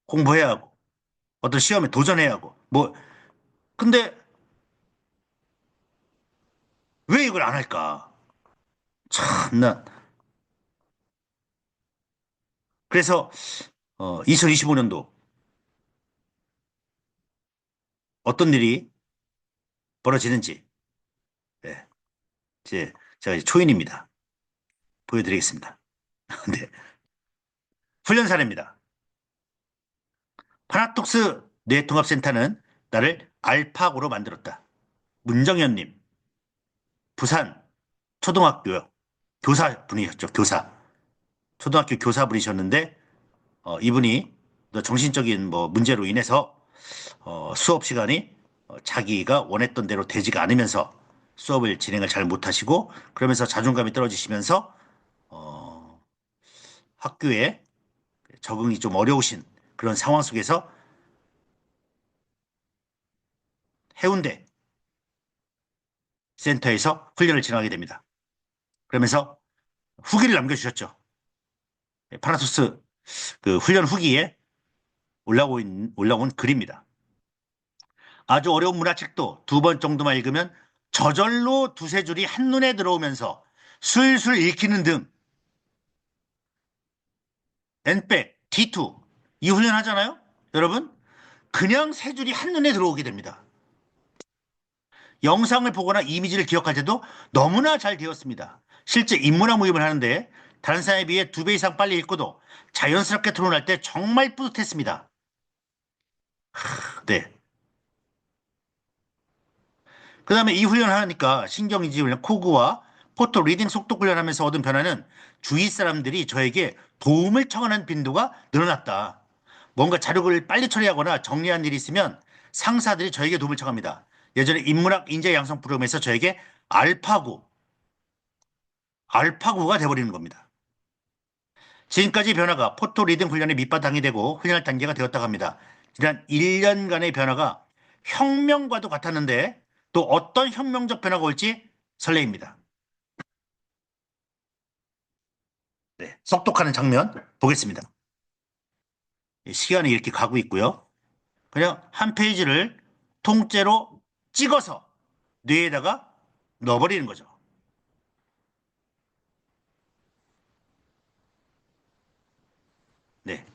공부해야 하고, 어떤 시험에 도전해야 하고, 뭐, 근데 왜 이걸 안 할까? 참나. 그래서 2025년도 어떤 일이 벌어지는지, 네, 제가 이제 초인입니다. 보여드리겠습니다. 네, 훈련 사례입니다. 파나톡스 뇌통합센터는 나를 알파고로 만들었다. 문정현님, 부산 초등학교 교사분이셨죠. 초등학교 교사분이셨는데 이분이 정신적인 뭐 문제로 인해서 수업 시간이 자기가 원했던 대로 되지가 않으면서 수업을 진행을 잘 못하시고 그러면서 자존감이 떨어지시면서 어, 학교에 적응이 좀 어려우신 그런 상황 속에서 해운대 센터에서 훈련을 진행하게 됩니다. 그러면서 후기를 남겨주셨죠. 파나토스 그 훈련 후기에 올라온 글입니다. 아주 어려운 문화책도 2번 정도만 읽으면 저절로 두세 줄이 한눈에 들어오면서 술술 읽히는 등 N백, D2 이 훈련 하잖아요? 여러분 그냥 세 줄이 한눈에 들어오게 됩니다. 영상을 보거나 이미지를 기억할 때도 너무나 잘 되었습니다. 실제 인문학 모임을 하는데 다른 사람에 비해 2배 이상 빨리 읽고도 자연스럽게 토론할 때 정말 뿌듯했습니다. 네. 그 다음에 이 훈련을 하니까 신경인지 훈련, 코그와 포토 리딩 속도 훈련하면서 얻은 변화는 주위 사람들이 저에게 도움을 청하는 빈도가 늘어났다. 뭔가 자료를 빨리 처리하거나 정리한 일이 있으면 상사들이 저에게 도움을 청합니다. 예전에 인문학 인재 양성 프로그램에서 저에게 알파고, 알파고가 돼버리는 겁니다. 지금까지 변화가 포토 리듬 훈련의 밑바탕이 되고 훈련할 단계가 되었다고 합니다. 지난 1년간의 변화가 혁명과도 같았는데 또 어떤 혁명적 변화가 올지 설레입니다. 네, 속독하는 장면 보겠습니다. 시간이 이렇게 가고 있고요. 그냥 한 페이지를 통째로 찍어서 뇌에다가 넣어버리는 거죠. 네.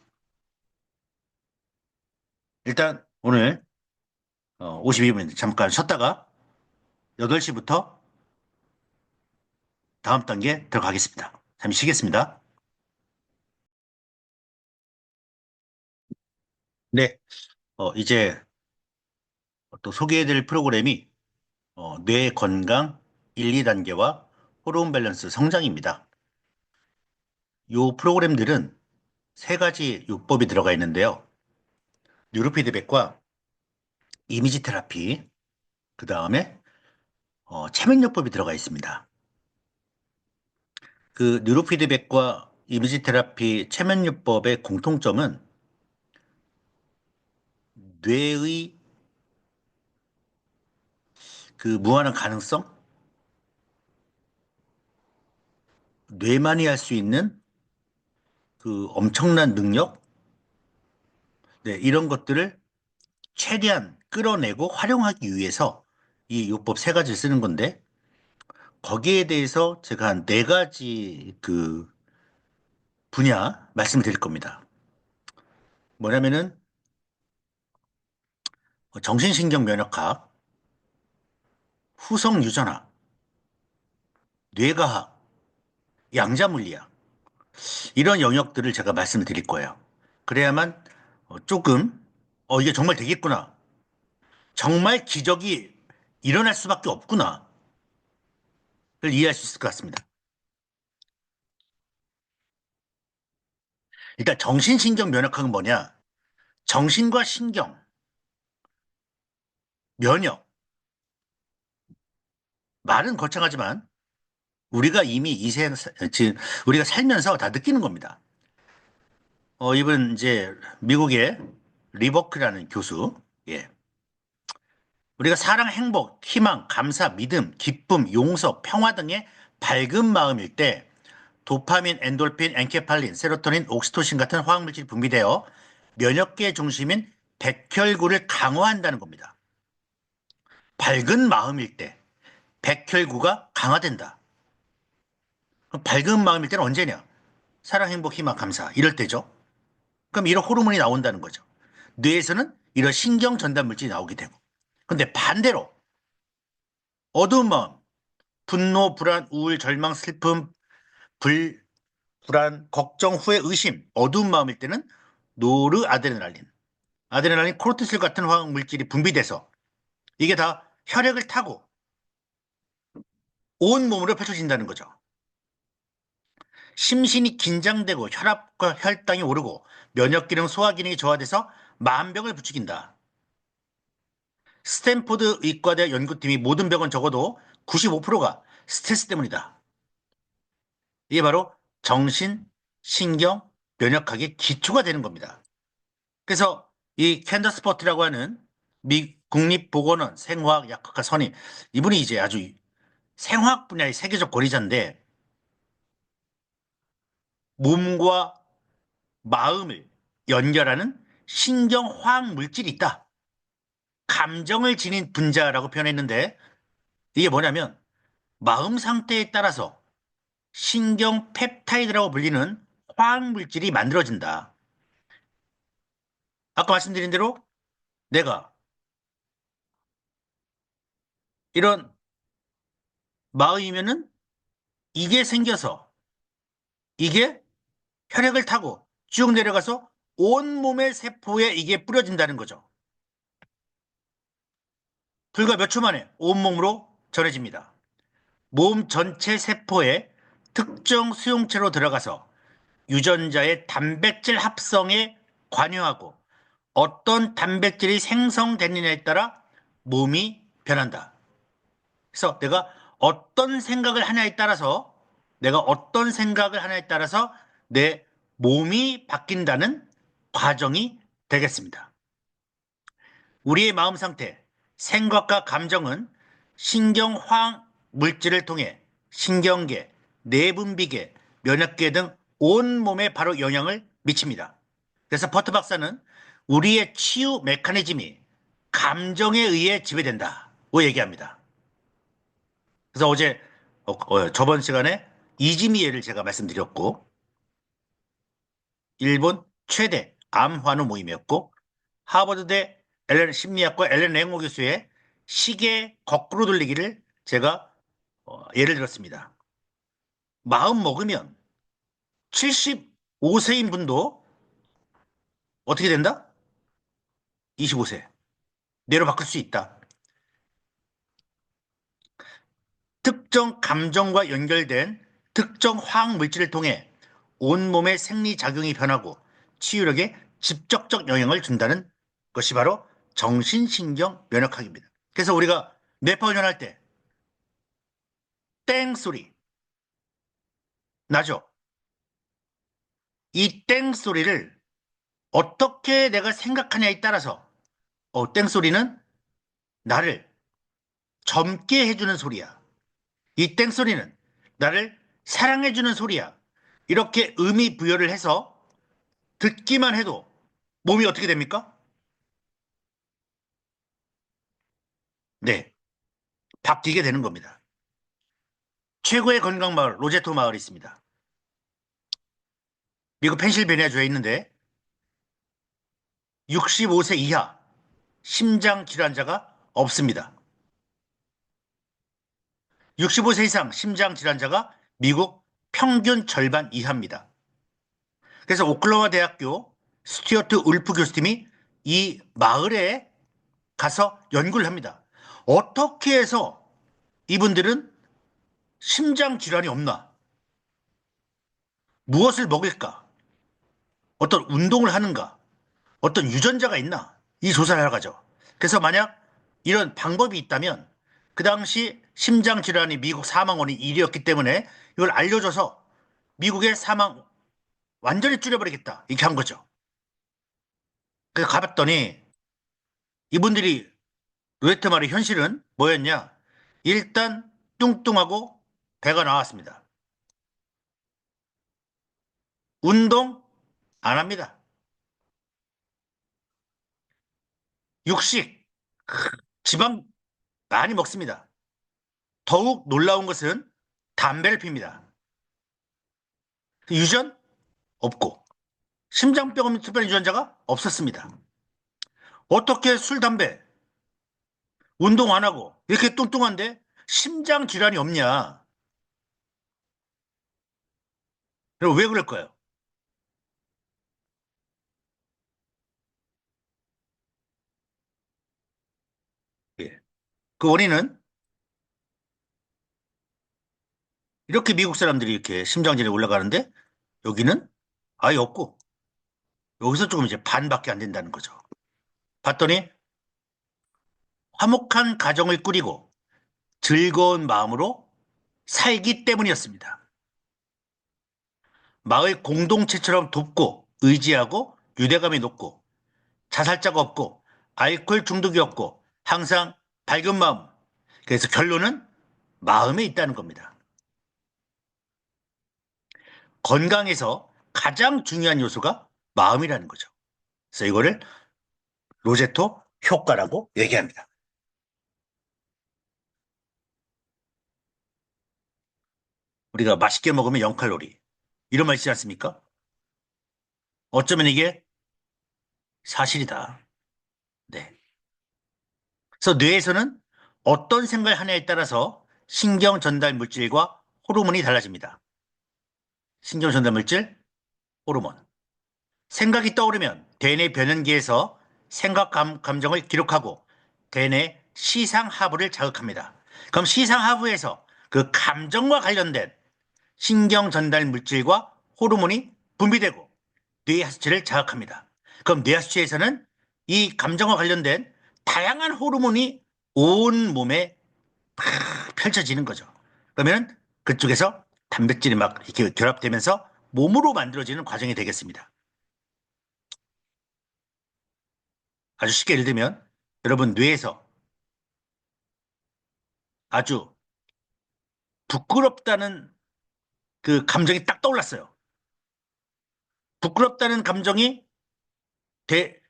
일단 오늘 52분 잠깐 쉬었다가 8시부터 다음 단계 들어가겠습니다. 잠시 쉬겠습니다. 네. 이제 또 소개해드릴 프로그램이 뇌 건강 1, 2단계와 호르몬 밸런스 성장입니다. 이 프로그램들은 세 가지 요법이 들어가 있는데요. 뉴로피드백과 이미지 테라피, 그 다음에 체면요법이 들어가 있습니다. 그 뉴로피드백과 이미지 테라피, 체면요법의 공통점은 뇌의 그 무한한 가능성, 뇌만이 할 수 있는 그 엄청난 능력, 네, 이런 것들을 최대한 끌어내고 활용하기 위해서 이 요법 세 가지를 쓰는 건데 거기에 대해서 제가 한 네 가지 그 분야 말씀을 드릴 겁니다. 뭐냐면은 정신신경 면역학, 후성 유전학, 뇌과학, 양자물리학 이런 영역들을 제가 말씀을 드릴 거예요. 그래야만 조금 이게 정말 되겠구나. 정말 기적이 일어날 수밖에 없구나. 를 이해할 수 있을 것 같습니다. 일단 정신신경 면역학은 뭐냐? 정신과 신경, 면역, 말은 거창하지만 우리가 이미 우리가 살면서 다 느끼는 겁니다. 이분 이제 미국의 리버크라는 교수, 예. 우리가 사랑, 행복, 희망, 감사, 믿음, 기쁨, 용서, 평화 등의 밝은 마음일 때 도파민, 엔돌핀, 엔케팔린, 세로토닌, 옥시토신 같은 화학물질이 분비되어 면역계 중심인 백혈구를 강화한다는 겁니다. 밝은 마음일 때 백혈구가 강화된다. 그럼 밝은 마음일 때는 언제냐? 사랑, 행복, 희망, 감사 이럴 때죠. 그럼 이런 호르몬이 나온다는 거죠. 뇌에서는 이런 신경 전달 물질이 나오게 되고. 근데 반대로 어두운 마음, 분노, 불안, 우울, 절망, 슬픔, 불안, 걱정, 후회, 의심, 어두운 마음일 때는 노르아드레날린, 아드레날린, 코르티솔 같은 화학 물질이 분비돼서 이게 다 혈액을 타고 온 몸으로 펼쳐진다는 거죠. 심신이 긴장되고 혈압과 혈당이 오르고 면역 기능, 소화 기능이 저하돼서 만병을 부추긴다. 스탠포드 의과대 연구팀이 모든 병은 적어도 95%가 스트레스 때문이다. 이게 바로 정신, 신경, 면역학의 기초가 되는 겁니다. 그래서 이 캔더스 퍼트라고 하는 미 국립보건원 생화학약학과 선임, 이분이 이제 아주 생화학 분야의 세계적 권위자인데 몸과 마음을 연결하는 신경화학 물질이 있다. 감정을 지닌 분자라고 표현했는데 이게 뭐냐면 마음 상태에 따라서 신경 펩타이드라고 불리는 화학 물질이 만들어진다. 아까 말씀드린 대로 내가 이런 마음이면은 이게 생겨서 이게 혈액을 타고 쭉 내려가서 온몸의 세포에 이게 뿌려진다는 거죠. 불과 몇 초 만에 온몸으로 전해집니다. 몸 전체 세포에 특정 수용체로 들어가서 유전자의 단백질 합성에 관여하고 어떤 단백질이 생성되느냐에 따라 몸이 변한다. 그래서 내가 어떤 생각을 하냐에 따라서 내 몸이 바뀐다는 과정이 되겠습니다. 우리의 마음 상태, 생각과 감정은 신경화학 물질을 통해 신경계, 내분비계, 면역계 등 온몸에 바로 영향을 미칩니다. 그래서 버트 박사는 우리의 치유 메커니즘이 감정에 의해 지배된다고 얘기합니다. 그래서 저번 시간에 이지미에를 제가 말씀드렸고, 일본 최대 암환우 모임이었고, 하버드대 심리학과 엘렌 랭호 교수의 시계 거꾸로 돌리기를 제가 예를 들었습니다. 마음 먹으면 75세인 분도 어떻게 된다? 25세. 뇌로 바꿀 수 있다. 특정 감정과 연결된 특정 화학 물질을 통해 온몸의 생리작용이 변하고 치유력에 직접적 영향을 준다는 것이 바로 정신신경 면역학입니다. 그래서 우리가 뇌파 훈련할 때 땡 소리 나죠? 이 땡 소리를 어떻게 내가 생각하냐에 따라서 땡 소리는 나를 젊게 해주는 소리야. 이 땡 소리는 나를 사랑해주는 소리야. 이렇게 의미 부여를 해서 듣기만 해도 몸이 어떻게 됩니까? 네, 바뀌게 되는 겁니다. 최고의 건강 마을, 로제토 마을이 있습니다. 미국 펜실베니아주에 있는데 65세 이하 심장 질환자가 없습니다. 65세 이상 심장 질환자가 미국 평균 절반 이하입니다. 그래서 오클라호마 대학교 스튜어트 울프 교수팀이 이 마을에 가서 연구를 합니다. 어떻게 해서 이분들은 심장 질환이 없나? 무엇을 먹일까? 어떤 운동을 하는가? 어떤 유전자가 있나? 이 조사를 하러 가죠. 그래서 만약 이런 방법이 있다면 그 당시 심장 질환이 미국 사망원이 1위였기 때문에 이걸 알려줘서 미국의 사망 완전히 줄여버리겠다. 이렇게 한 거죠. 그래서 가봤더니 이분들이 로에트 말의 현실은 뭐였냐? 일단 뚱뚱하고 배가 나왔습니다. 운동 안 합니다. 육식, 지방 많이 먹습니다. 더욱 놀라운 것은 담배를 핍니다. 유전 없고 심장병 없는 특별한 유전자가 없었습니다. 어떻게 술, 담배, 운동 안 하고 이렇게 뚱뚱한데 심장 질환이 없냐? 그럼 왜 그럴까요? 예. 그 원인은 이렇게 미국 사람들이 이렇게 심장 질환이 올라가는데 여기는 아예 없고 여기서 조금 이제 반밖에 안 된다는 거죠. 봤더니 화목한 가정을 꾸리고 즐거운 마음으로 살기 때문이었습니다. 마을 공동체처럼 돕고 의지하고 유대감이 높고 자살자가 없고 알코올 중독이 없고 항상 밝은 마음. 그래서 결론은 마음에 있다는 겁니다. 건강에서 가장 중요한 요소가 마음이라는 거죠. 그래서 이거를 로제토 효과라고 얘기합니다. 우리가 맛있게 먹으면 0칼로리. 이런 말 있지 않습니까? 어쩌면 이게 사실이다. 네. 그래서 뇌에서는 어떤 생각을 하냐에 따라서 신경 전달 물질과 호르몬이 달라집니다. 신경 전달 물질, 호르몬. 생각이 떠오르면 대뇌 변연기에서 감정을 기록하고 대뇌 시상하부를 자극합니다. 그럼 시상하부에서 그 감정과 관련된 신경 전달 물질과 호르몬이 분비되고 뇌하수체를 자극합니다. 그럼 뇌하수체에서는 이 감정과 관련된 다양한 호르몬이 온 몸에 팍 펼쳐지는 거죠. 그러면 그쪽에서 단백질이 막 이렇게 결합되면서 몸으로 만들어지는 과정이 되겠습니다. 아주 쉽게 예를 들면 여러분 뇌에서 아주 부끄럽다는 그 감정이 딱 떠올랐어요. 부끄럽다는 감정이 대,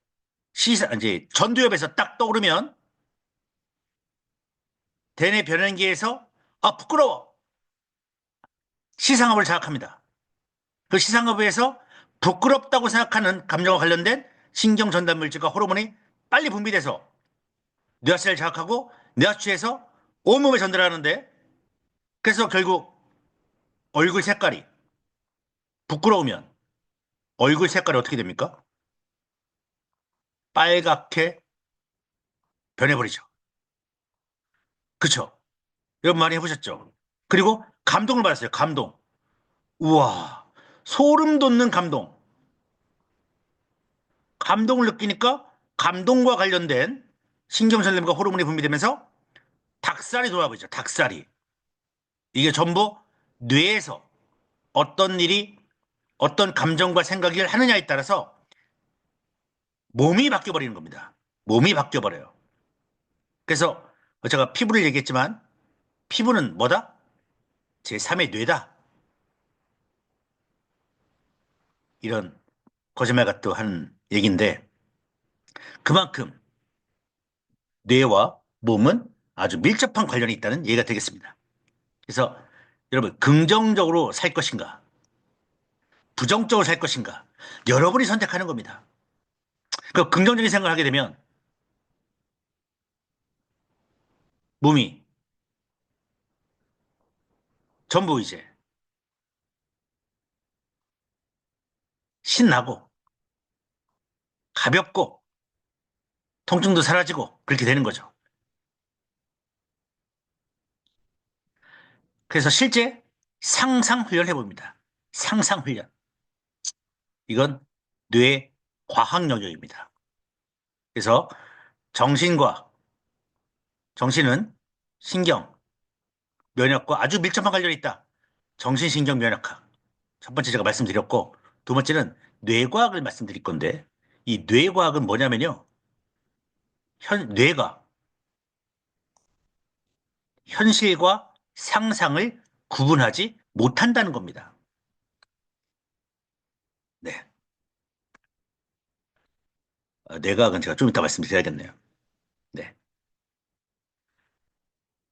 이제 전두엽에서 딱 떠오르면 대뇌 변연기에서 아, 부끄러워. 시상업을 자극합니다. 그 시상업에서 부끄럽다고 생각하는 감정과 관련된 신경 전달 물질과 호르몬이 빨리 분비돼서 뇌하체를 자극하고 뇌하체에서 온몸에 전달하는데 그래서 결국 얼굴 색깔이 부끄러우면 얼굴 색깔이 어떻게 됩니까? 빨갛게 변해버리죠. 그쵸? 여러분 많이 해보셨죠? 그리고 감동을 받았어요. 감동. 우와, 소름 돋는 감동. 감동을 느끼니까 감동과 관련된 신경전염과 호르몬이 분비되면서 닭살이 돌아버리죠. 닭살이. 이게 전부 뇌에서 어떤 일이 어떤 감정과 생각을 하느냐에 따라서 몸이 바뀌어버리는 겁니다. 몸이 바뀌어버려요. 그래서 제가 피부를 얘기했지만 피부는 뭐다? 제3의 뇌다. 이런 거짓말 같도 한 얘기인데 그만큼 뇌와 몸은 아주 밀접한 관련이 있다는 얘기가 되겠습니다. 그래서 여러분 긍정적으로 살 것인가 부정적으로 살 것인가 여러분이 선택하는 겁니다. 그 긍정적인 생각을 하게 되면 몸이 전부 이제 신나고 가볍고 통증도 사라지고 그렇게 되는 거죠. 그래서 실제 상상 훈련을 해봅니다. 상상 훈련. 이건 뇌 과학 영역입니다. 그래서 정신과 정신은 신경, 면역과 아주 밀접한 관련이 있다. 정신신경 면역학. 첫 번째 제가 말씀드렸고 두 번째는 뇌과학을 말씀드릴 건데 이 뇌과학은 뭐냐면요. 뇌가 현실과 상상을 구분하지 못한다는 겁니다. 네. 뇌과학은 제가 좀 이따 말씀드려야겠네요. 네.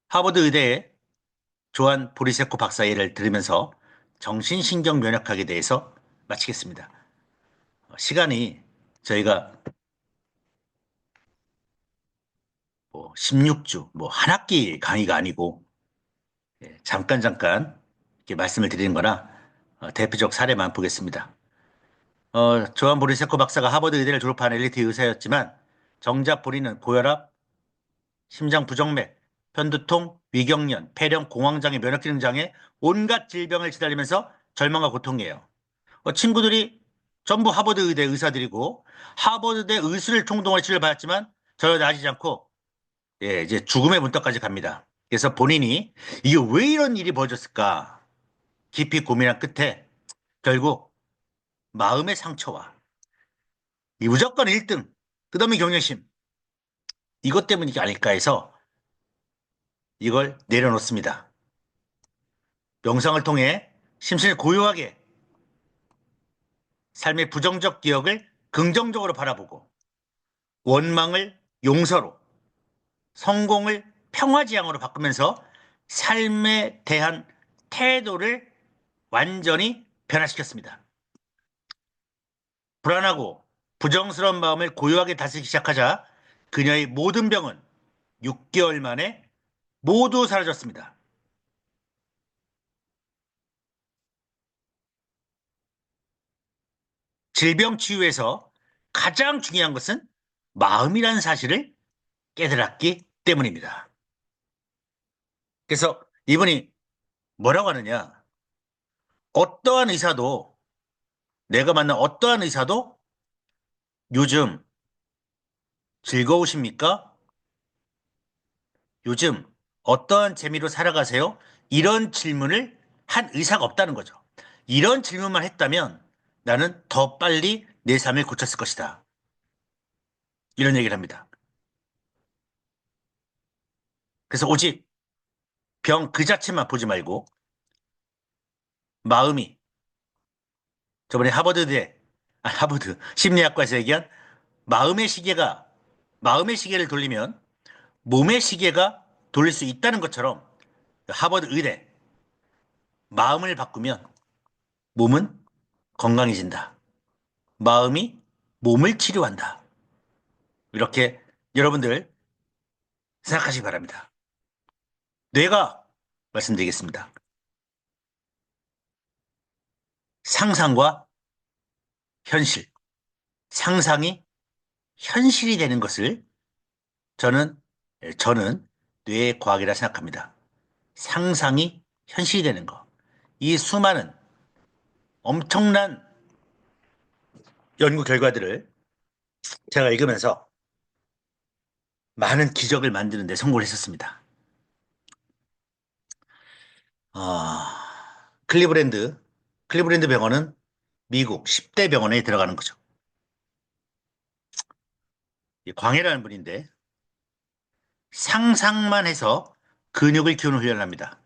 하버드 의대의 조한 보리세코 박사 예를 들으면서 정신신경 면역학에 대해서 마치겠습니다. 시간이 저희가 뭐 16주, 뭐 한 학기 강의가 아니고 잠깐 이렇게 말씀을 드리는 거나 대표적 사례만 보겠습니다. 조한 보리세코 박사가 하버드 의대를 졸업한 엘리트 의사였지만 정작 본인은 고혈압, 심장 부정맥, 편두통, 위경련, 폐렴, 공황장애, 면역기능 장애, 온갖 질병을 시달리면서 절망과 고통이에요. 친구들이 전부 하버드 의대 의사들이고 하버드대 의술을 총동원해 치료를 받았지만 전혀 나아지지 않고 이제 죽음의 문턱까지 갑니다. 그래서 본인이 이게 왜 이런 일이 벌어졌을까 깊이 고민한 끝에 결국 마음의 상처와 이 무조건 1등, 끝없는 경쟁심 이것 때문이 아닐까 해서 이걸 내려놓습니다. 명상을 통해 심신을 고요하게 삶의 부정적 기억을 긍정적으로 바라보고 원망을 용서로 성공을 평화지향으로 바꾸면서 삶에 대한 태도를 완전히 변화시켰습니다. 불안하고 부정스러운 마음을 고요하게 다스리기 시작하자 그녀의 모든 병은 6개월 만에 모두 사라졌습니다. 질병 치유에서 가장 중요한 것은 마음이라는 사실을 깨달았기 때문입니다. 그래서 이분이 뭐라고 하느냐? 어떠한 의사도 내가 만난 어떠한 의사도 요즘 즐거우십니까? 요즘 어떤 재미로 살아가세요? 이런 질문을 한 의사가 없다는 거죠. 이런 질문만 했다면 나는 더 빨리 내 삶을 고쳤을 것이다. 이런 얘기를 합니다. 그래서 오직 병 그 자체만 보지 말고 마음이 저번에 하버드 심리학과에서 얘기한 마음의 시계가 마음의 시계를 돌리면 몸의 시계가 돌릴 수 있다는 것처럼 하버드 의대 마음을 바꾸면 몸은 건강해진다. 마음이 몸을 치료한다. 이렇게 여러분들 생각하시기 바랍니다. 뇌가 말씀드리겠습니다. 상상과 현실, 상상이 현실이 되는 것을 저는 저는 뇌의 과학이라 생각합니다. 상상이 현실이 되는 것. 이 수많은 엄청난 연구 결과들을 제가 읽으면서 많은 기적을 만드는 데 성공을 했었습니다. 클리브랜드, 클리브랜드 병원은 미국 10대 병원에 들어가는 거죠. 광해라는 분인데 상상만 해서 근육을 키우는 훈련을 합니다.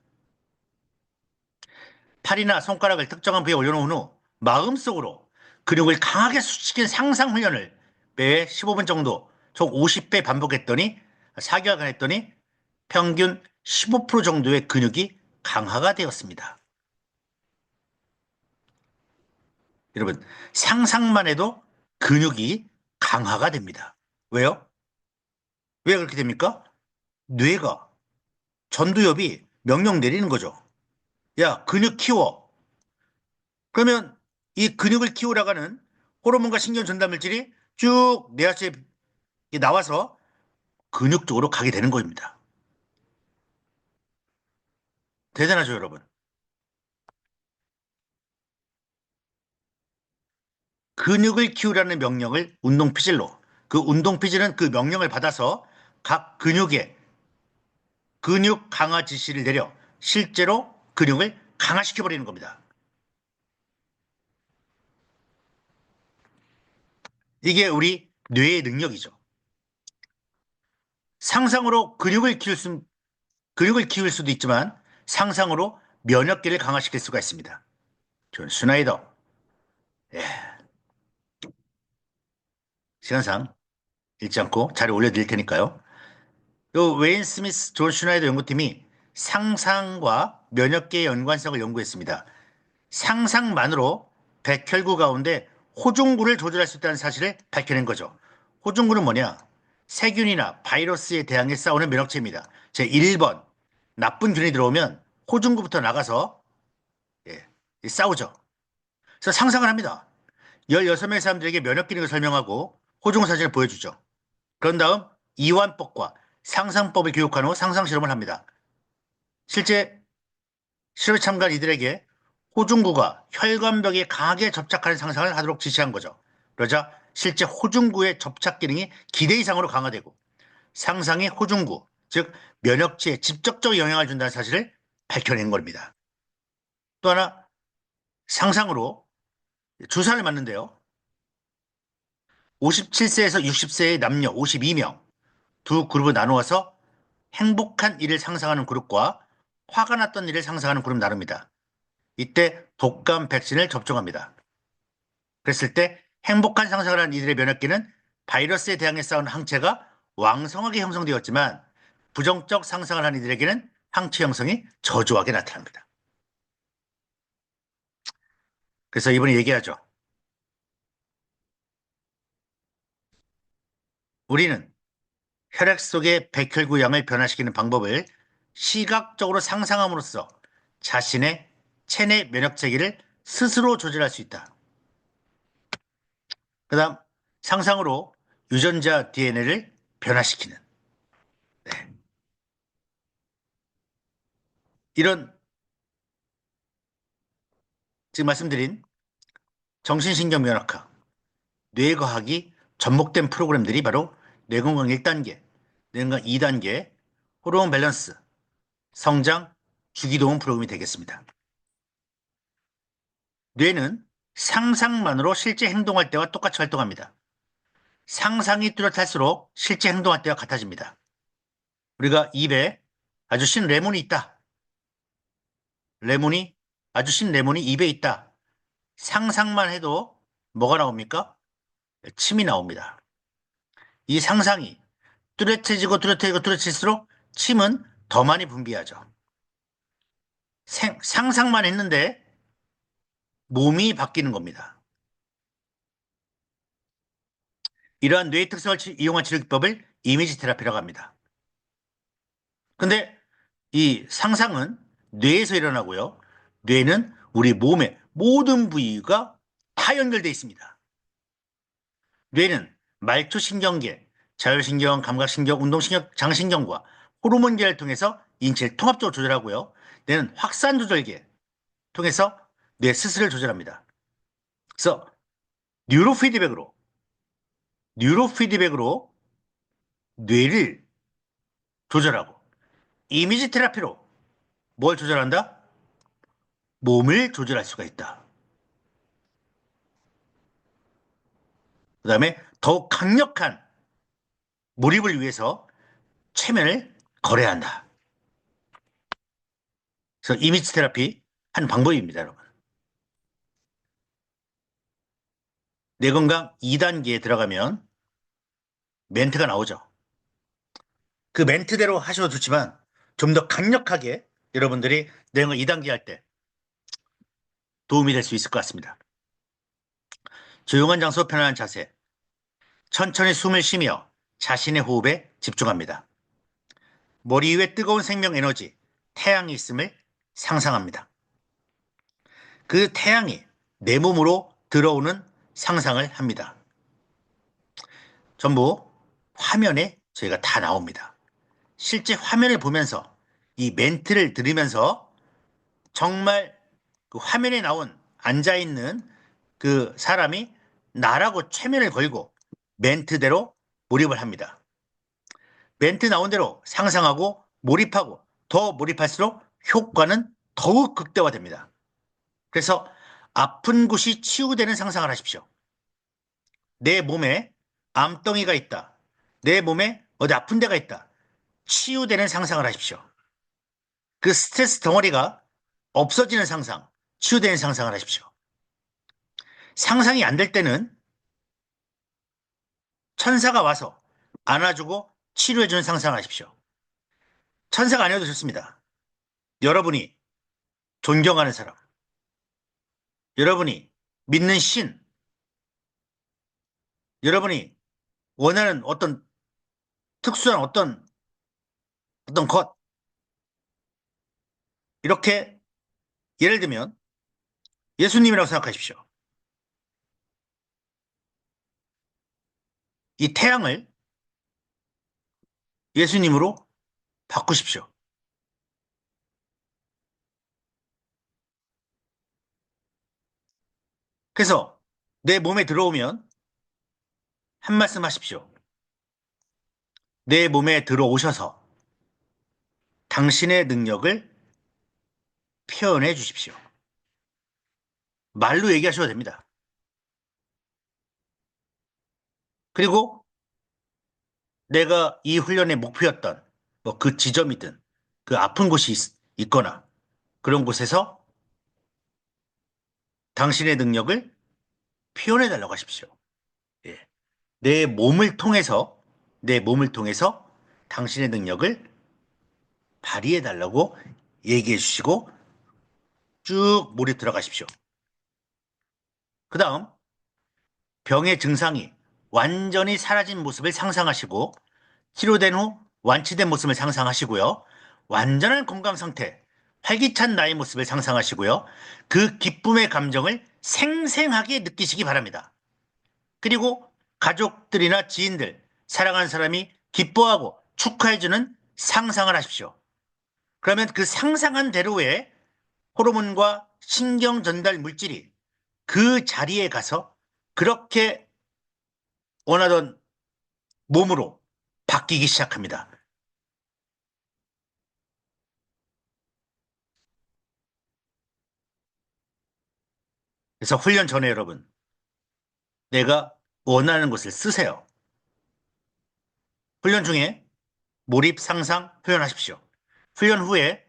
팔이나 손가락을 특정한 부위에 올려놓은 후 마음속으로 근육을 강하게 수축시키는 상상 훈련을 매 15분 정도 총 50배 반복했더니 4개월간 했더니 평균 15% 정도의 근육이 강화가 되었습니다. 여러분, 상상만 해도 근육이 강화가 됩니다. 왜요? 왜 그렇게 됩니까? 뇌가, 전두엽이 명령 내리는 거죠. 야, 근육 키워. 그러면 이 근육을 키우라가는 호르몬과 신경 전달 물질이 쭉 뇌하수에 나와서 근육 쪽으로 가게 되는 겁니다. 대단하죠, 여러분. 근육을 키우라는 명령을 운동 피질로, 그 운동 피질은 그 명령을 받아서 각 근육에 근육 강화 지시를 내려 실제로 근육을 강화시켜 버리는 겁니다. 이게 우리 뇌의 능력이죠. 상상으로 근육을 키울 수도 있지만 상상으로 면역기를 강화시킬 수가 있습니다. 존 슈나이더. 예, 시간상 읽지 않고 자료 올려드릴 테니까요. 요 웨인 스미스 존 슈나이더 연구팀이 상상과 면역계의 연관성을 연구했습니다. 상상만으로 백혈구 가운데 호중구를 조절할 수 있다는 사실을 밝혀낸 거죠. 호중구는 뭐냐? 세균이나 바이러스에 대항해 싸우는 면역체입니다. 제1번 나쁜 균이 들어오면 호중구부터 나가서 예, 싸우죠. 그래서 상상을 합니다. 16명의 사람들에게 면역 기능을 설명하고 호중구 사진을 보여주죠. 그런 다음 이완법과 상상법을 교육한 후 상상 실험을 합니다. 실제 실험에 참가한 이들에게 호중구가 혈관벽에 강하게 접착하는 상상을 하도록 지시한 거죠. 그러자 실제 호중구의 접착 기능이 기대 이상으로 강화되고 상상이 호중구, 즉 면역체에 직접적으로 영향을 준다는 사실을 밝혀낸 겁니다. 또 하나 상상으로 주사를 맞는데요. 57세에서 60세의 남녀 52명 두 그룹을 나누어서 행복한 일을 상상하는 그룹과 화가 났던 일을 상상하는 그룹 나눕니다. 이때 독감 백신을 접종합니다. 그랬을 때 행복한 상상을 하는 이들의 면역기는 바이러스에 대항해 싸우는 항체가 왕성하게 형성되었지만 부정적 상상을 하는 이들에게는 항체 형성이 저조하게 나타납니다. 그래서 이분이 얘기하죠. 우리는 혈액 속의 백혈구 양을 변화시키는 방법을 시각적으로 상상함으로써 자신의 체내 면역 체계를 스스로 조절할 수 있다. 그 다음 상상으로 유전자 DNA를 변화시키는 네. 이런 지금 말씀드린 정신신경면역학, 뇌과학이 접목된 프로그램들이 바로 뇌건강 1단계, 뇌건강 2단계, 호르몬 밸런스, 성장, 주기도움 프로그램이 되겠습니다. 뇌는 상상만으로 실제 행동할 때와 똑같이 활동합니다. 상상이 뚜렷할수록 실제 행동할 때와 같아집니다. 우리가 입에 아주 신 레몬이 있다. 레몬이, 아주 신 레몬이 입에 있다. 상상만 해도 뭐가 나옵니까? 침이 나옵니다. 이 상상이 뚜렷해지고 뚜렷해지고 뚜렷해질수록 침은 더 많이 분비하죠. 상상만 했는데 몸이 바뀌는 겁니다. 이러한 뇌의 특성을 이용한 치료 기법을 이미지 테라피라고 합니다. 근데 이 상상은 뇌에서 일어나고요. 뇌는 우리 몸의 모든 부위가 다 연결되어 있습니다. 뇌는 말초신경계, 자율신경, 감각신경, 운동신경, 장신경과 호르몬계를 통해서 인체를 통합적으로 조절하고요. 뇌는 확산조절계 통해서 뇌 스스로를 조절합니다. 그래서 뉴로피드백으로 뇌를 조절하고 이미지 테라피로 뭘 조절한다? 몸을 조절할 수가 있다. 그 다음에 더욱 강력한 몰입을 위해서 최면을 걸어야 한다. 그래서 이미지 테라피 한 방법입니다, 여러분. 내 건강 2단계에 들어가면 멘트가 나오죠. 그 멘트대로 하셔도 좋지만 좀 더 강력하게 여러분들이 내 건강 2단계 할 때 도움이 될 수 있을 것 같습니다. 조용한 장소, 편안한 자세, 천천히 숨을 쉬며 자신의 호흡에 집중합니다. 머리 위에 뜨거운 생명 에너지, 태양이 있음을 상상합니다. 그 태양이 내 몸으로 들어오는 상상을 합니다. 전부 화면에 저희가 다 나옵니다. 실제 화면을 보면서 이 멘트를 들으면서 정말 그 화면에 나온 앉아있는 그 사람이 나라고 최면을 걸고 멘트대로 몰입을 합니다. 멘트 나온 대로 상상하고 몰입하고 더 몰입할수록 효과는 더욱 극대화됩니다. 그래서 아픈 곳이 치유되는 상상을 하십시오. 내 몸에 암덩이가 있다. 내 몸에 어디 아픈 데가 있다. 치유되는 상상을 하십시오. 그 스트레스 덩어리가 없어지는 상상, 치유되는 상상을 하십시오. 상상이 안 될 때는 천사가 와서 안아주고 치료해주는 상상을 하십시오. 천사가 아니어도 좋습니다. 여러분이 존경하는 사람, 여러분이 믿는 신, 여러분이 원하는 어떤 특수한 어떤 것, 이렇게 예를 들면 예수님이라고 생각하십시오. 이 태양을 예수님으로 바꾸십시오. 그래서 내 몸에 들어오면 한 말씀 하십시오. 내 몸에 들어오셔서 당신의 능력을 표현해 주십시오. 말로 얘기하셔도 됩니다. 그리고 내가 이 훈련의 목표였던 뭐 그 지점이든 그 아픈 곳이 있거나 그런 곳에서 당신의 능력을 표현해 달라고 하십시오. 예. 내 몸을 통해서 당신의 능력을 발휘해 달라고 얘기해 주시고 쭉 몰입 들어가십시오. 그 다음 병의 증상이 완전히 사라진 모습을 상상하시고 치료된 후 완치된 모습을 상상하시고요. 완전한 건강 상태, 활기찬 나의 모습을 상상하시고요. 그 기쁨의 감정을 생생하게 느끼시기 바랍니다. 그리고 가족들이나 지인들, 사랑하는 사람이 기뻐하고 축하해주는 상상을 하십시오. 그러면 그 상상한 대로의 호르몬과 신경 전달 물질이 그 자리에 가서 그렇게 원하던 몸으로 바뀌기 시작합니다. 그래서 훈련 전에 여러분, 내가 원하는 것을 쓰세요. 훈련 중에 몰입, 상상, 표현하십시오. 훈련 후에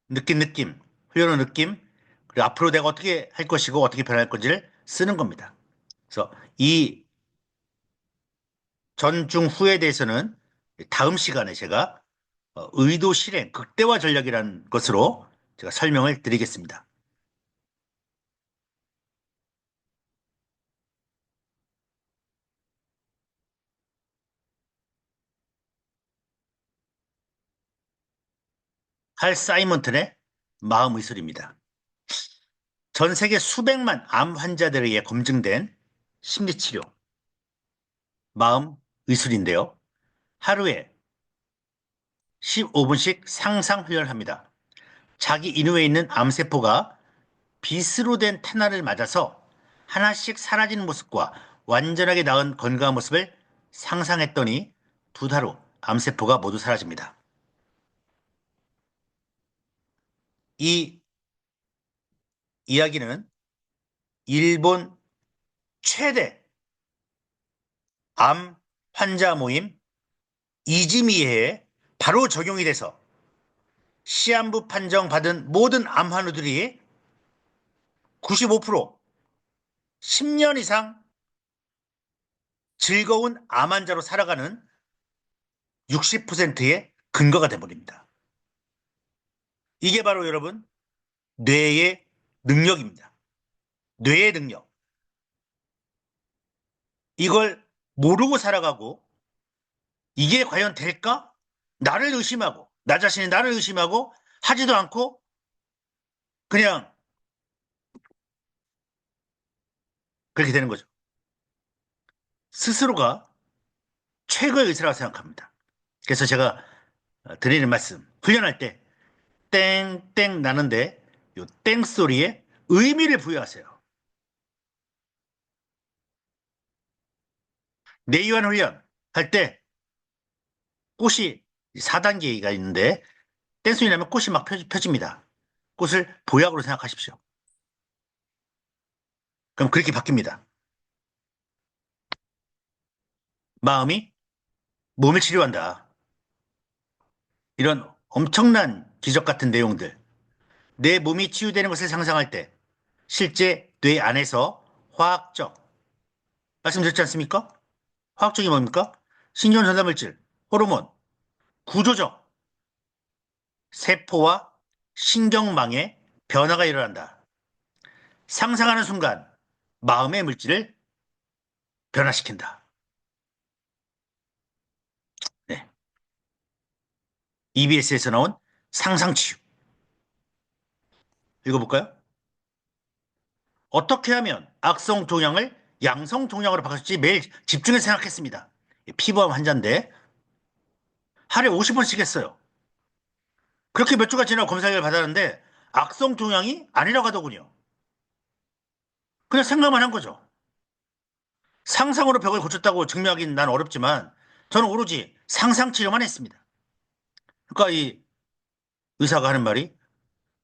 느낌, 훈련 후 느낌, 그리고 앞으로 내가 어떻게 할 것이고 어떻게 변할 건지를 쓰는 겁니다. 그래서 이 전중 후에 대해서는 다음 시간에 제가 의도 실행, 극대화 전략이라는 것으로 제가 설명을 드리겠습니다. 칼 사이먼튼의 마음 의술입니다. 전 세계 수백만 암 환자들에 의해 검증된 심리치료, 마음 의술인데요. 하루에 15분씩 상상 훈련합니다. 자기 인후에 있는 암세포가 빗으로 된 테나를 맞아서 하나씩 사라지는 모습과 완전하게 나은 건강한 모습을 상상했더니 2달 후 암세포가 모두 사라집니다. 이 이야기는 일본 최대 암 환자 모임 이지미에 바로 적용이 돼서 시한부 판정 받은 모든 암 환우들이 95% 10년 이상 즐거운 암 환자로 살아가는 60%의 근거가 돼버립니다. 이게 바로 여러분 뇌의 능력입니다. 뇌의 능력. 이걸 모르고 살아가고 이게 과연 될까? 나를 의심하고 나 자신이 나를 의심하고 하지도 않고 그냥 그렇게 되는 거죠. 스스로가 최고의 의사라고 생각합니다. 그래서 제가 드리는 말씀, 훈련할 때 땡땡 나는데 이 땡 소리에 의미를 부여하세요. 내유한 훈련 할 때 꽃이 4단계가 있는데 땡 소리 나면 꽃이 막 펴집니다. 꽃을 보약으로 생각하십시오. 그럼 그렇게 바뀝니다. 마음이 몸을 치료한다. 이런 엄청난 기적 같은 내용들. 내 몸이 치유되는 것을 상상할 때 실제 뇌 안에서 화학적, 말씀드렸지 않습니까? 화학적이 뭡니까? 신경전달물질, 호르몬, 구조적, 세포와 신경망에 변화가 일어난다. 상상하는 순간 마음의 물질을 변화시킨다. 네. EBS에서 나온 상상치유. 읽어볼까요? 어떻게 하면 악성 종양을 양성 종양으로 바꿀지 매일 집중해서 생각했습니다. 피부암 환자인데 하루에 50번씩 했어요. 그렇게 몇 주가 지나고 검사를 받았는데 악성 종양이 아니라고 하더군요. 그냥 생각만 한 거죠. 상상으로 벽을 고쳤다고 증명하기는 난 어렵지만 저는 오로지 상상 치료만 했습니다. 그러니까 이 의사가 하는 말이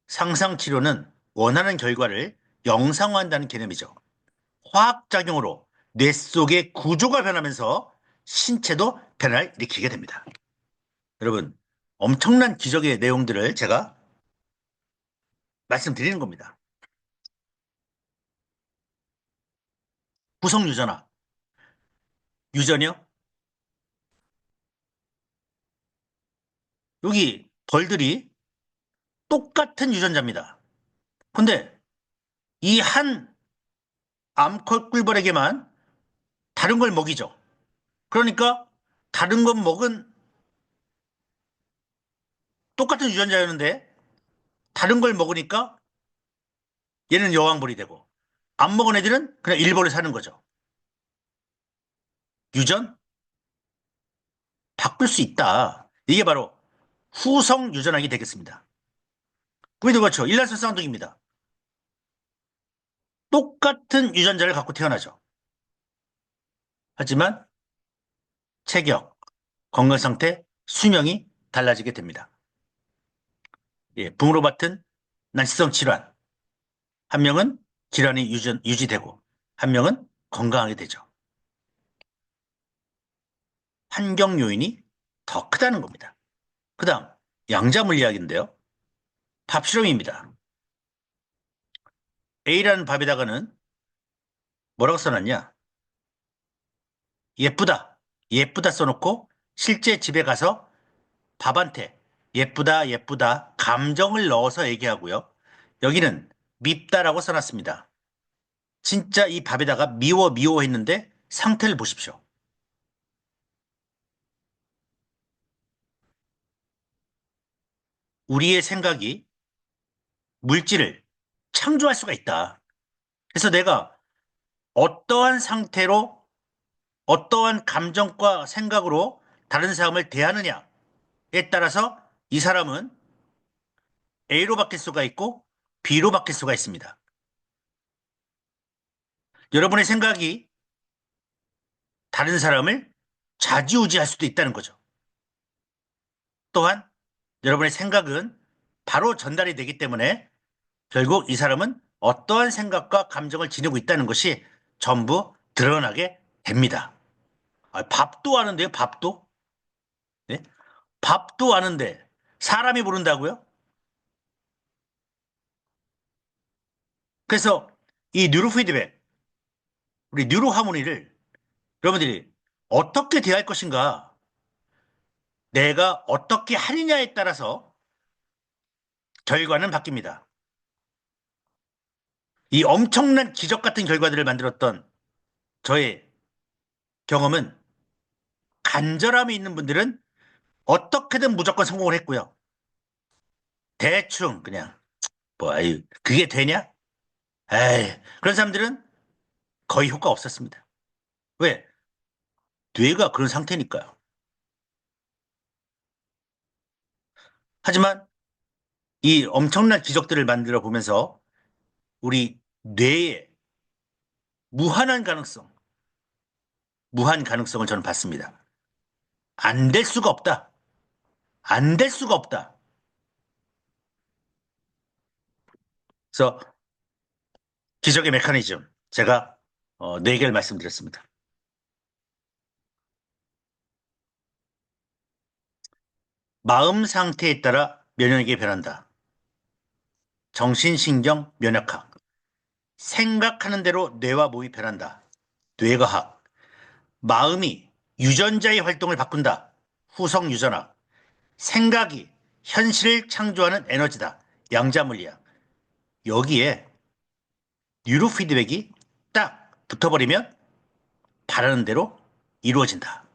상상 치료는 원하는 결과를 영상화한다는 개념이죠. 화학작용으로 뇌 속의 구조가 변하면서 신체도 변화를 일으키게 됩니다. 여러분, 엄청난 기적의 내용들을 제가 말씀드리는 겁니다. 구성 유전화. 유전이요? 여기 벌들이 똑같은 유전자입니다. 근데 이 한 암컷 꿀벌에게만 다른 걸 먹이죠. 그러니까 다른 건 먹은 똑같은 유전자였는데 다른 걸 먹으니까 얘는 여왕벌이 되고 안 먹은 애들은 그냥 일벌을 사는 거죠. 유전 바꿀 수 있다. 이게 바로 후성 유전학이 되겠습니다. 우리도 그렇죠. 일란성 쌍둥이입니다. 똑같은 유전자를 갖고 태어나죠. 하지만 체격, 건강 상태, 수명이 달라지게 됩니다. 예, 붕으로 맡은 난치성 질환. 한 명은 질환이 유지되고 한 명은 건강하게 되죠. 환경 요인이 더 크다는 겁니다. 그 다음, 양자 물리학인데요. 밥 실험입니다. A라는 밥에다가는 뭐라고 써놨냐? 예쁘다. 예쁘다 써놓고 실제 집에 가서 밥한테 예쁘다, 예쁘다, 감정을 넣어서 얘기하고요. 여기는 밉다라고 써놨습니다. 진짜 이 밥에다가 미워, 미워 했는데 상태를 보십시오. 우리의 생각이 물질을 창조할 수가 있다. 그래서 내가 어떠한 상태로 어떠한 감정과 생각으로 다른 사람을 대하느냐에 따라서 이 사람은 A로 바뀔 수가 있고 B로 바뀔 수가 있습니다. 여러분의 생각이 다른 사람을 좌지우지할 수도 있다는 거죠. 또한 여러분의 생각은 바로 전달이 되기 때문에 결국 이 사람은 어떠한 생각과 감정을 지니고 있다는 것이 전부 드러나게 됩니다. 밥도 아는데요, 밥도? 네? 밥도 아는데 사람이 모른다고요? 그래서 이 뉴로 피드백, 우리 뉴로 하모니를 여러분들이 어떻게 대할 것인가, 내가 어떻게 하느냐에 따라서 결과는 바뀝니다. 이 엄청난 기적 같은 결과들을 만들었던 저의 경험은 간절함이 있는 분들은 어떻게든 무조건 성공을 했고요. 대충 그냥 뭐 아유 그게 되냐? 에이 그런 사람들은 거의 효과 없었습니다. 왜? 뇌가 그런 상태니까요. 하지만 이 엄청난 기적들을 만들어 보면서 우리 뇌의 무한한 가능성, 무한 가능성을 저는 봤습니다. 안 될 수가 없다. 안 될 수가 없다. 그래서 기적의 메커니즘 제가 4개를 말씀드렸습니다. 마음 상태에 따라 면역력이 변한다. 정신신경 면역학. 생각하는 대로 뇌와 몸이 변한다. 뇌과학. 마음이 유전자의 활동을 바꾼다. 후성 유전학. 생각이 현실을 창조하는 에너지다. 양자물리학. 여기에 뉴로 피드백이 딱 붙어버리면 바라는 대로 이루어진다.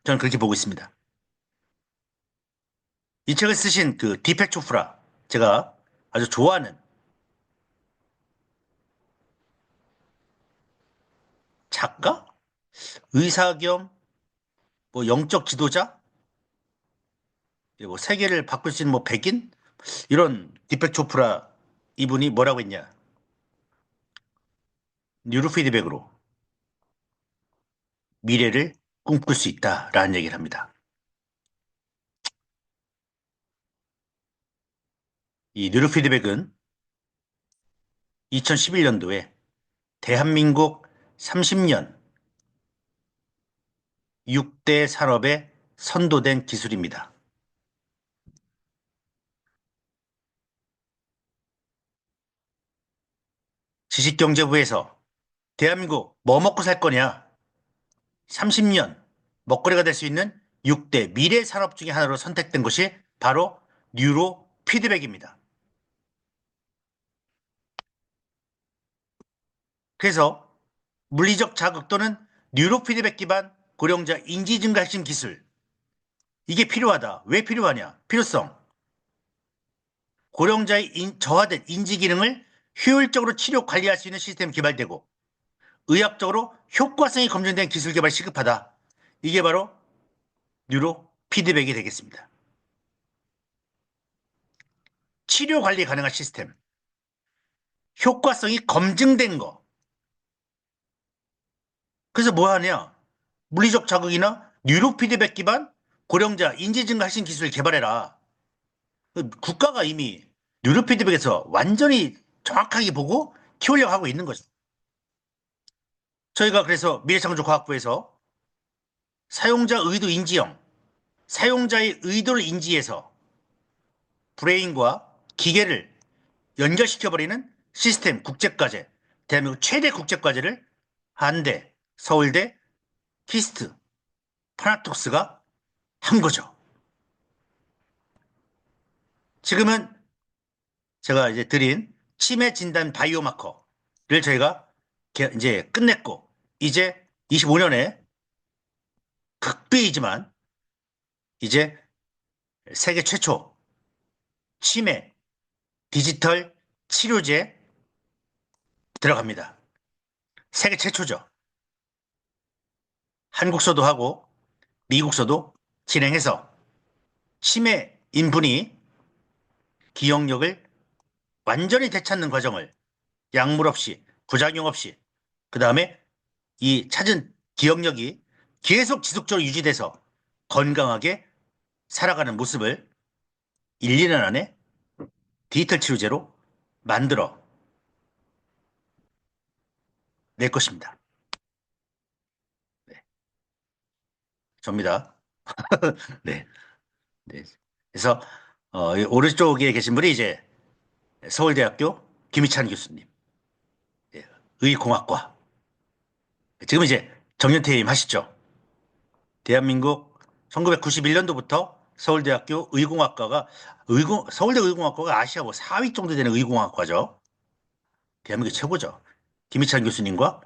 저는 그렇게 보고 있습니다. 이 책을 쓰신 그 디펙 초프라 제가 아주 좋아하는 작가? 의사 겸 뭐 영적 지도자? 뭐 세계를 바꿀 수 있는 뭐 백인? 이런 디펙 초프라 이분이 뭐라고 했냐? 뉴로 피드백으로 미래를 꿈꿀 수 있다라는 얘기를 합니다. 이 뉴로 피드백은 2011년도에 대한민국 30년 6대 산업에 선도된 기술입니다. 지식경제부에서 대한민국 뭐 먹고 살 거냐? 30년 먹거리가 될 수 있는 6대 미래 산업 중에 하나로 선택된 것이 바로 뉴로 피드백입니다. 그래서 물리적 자극 또는 뉴로 피드백 기반 고령자 인지 증가 핵심 기술 이게 필요하다. 왜 필요하냐? 필요성. 고령자의 저하된 인지 기능을 효율적으로 치료 관리할 수 있는 시스템이 개발되고 의학적으로 효과성이 검증된 기술 개발이 시급하다. 이게 바로 뉴로 피드백이 되겠습니다. 치료 관리 가능한 시스템. 효과성이 검증된 거. 그래서 뭐 하냐? 물리적 자극이나 뉴로 피드백 기반 고령자 인지 증가 핵심 기술을 개발해라. 국가가 이미 뉴로 피드백에서 완전히 정확하게 보고 키우려고 하고 있는 거죠. 저희가 그래서 미래창조과학부에서 사용자 의도 인지형, 사용자의 의도를 인지해서 브레인과 기계를 연결시켜버리는 시스템 국제과제, 대한민국 최대 국제과제를 한대, 서울대, 키스트, 파나톡스가 한 거죠. 지금은 제가 이제 드린 치매 진단 바이오마커를 저희가 이제 끝냈고, 이제 25년에 극비이지만 이제 세계 최초 치매 디지털 치료제 들어갑니다. 세계 최초죠. 한국서도 하고 미국서도 진행해서 치매 인분이 기억력을 완전히 되찾는 과정을 약물 없이 부작용 없이 그 다음에 이 찾은 기억력이 계속 지속적으로 유지돼서 건강하게 살아가는 모습을 1, 2년 안에 디지털 치료제로 만들어 낼 것입니다. 네, 접니다. 네, 네. 그래서 이 오른쪽에 계신 분이 이제 서울대학교 김희찬 교수님, 예, 의공학과. 지금 이제 정년퇴임 하시죠. 대한민국 1991년도부터 서울대학교 의공학과가 서울대 의공학과가 아시아 뭐 4위 정도 되는 의공학과죠. 대한민국 최고죠. 김희찬 교수님과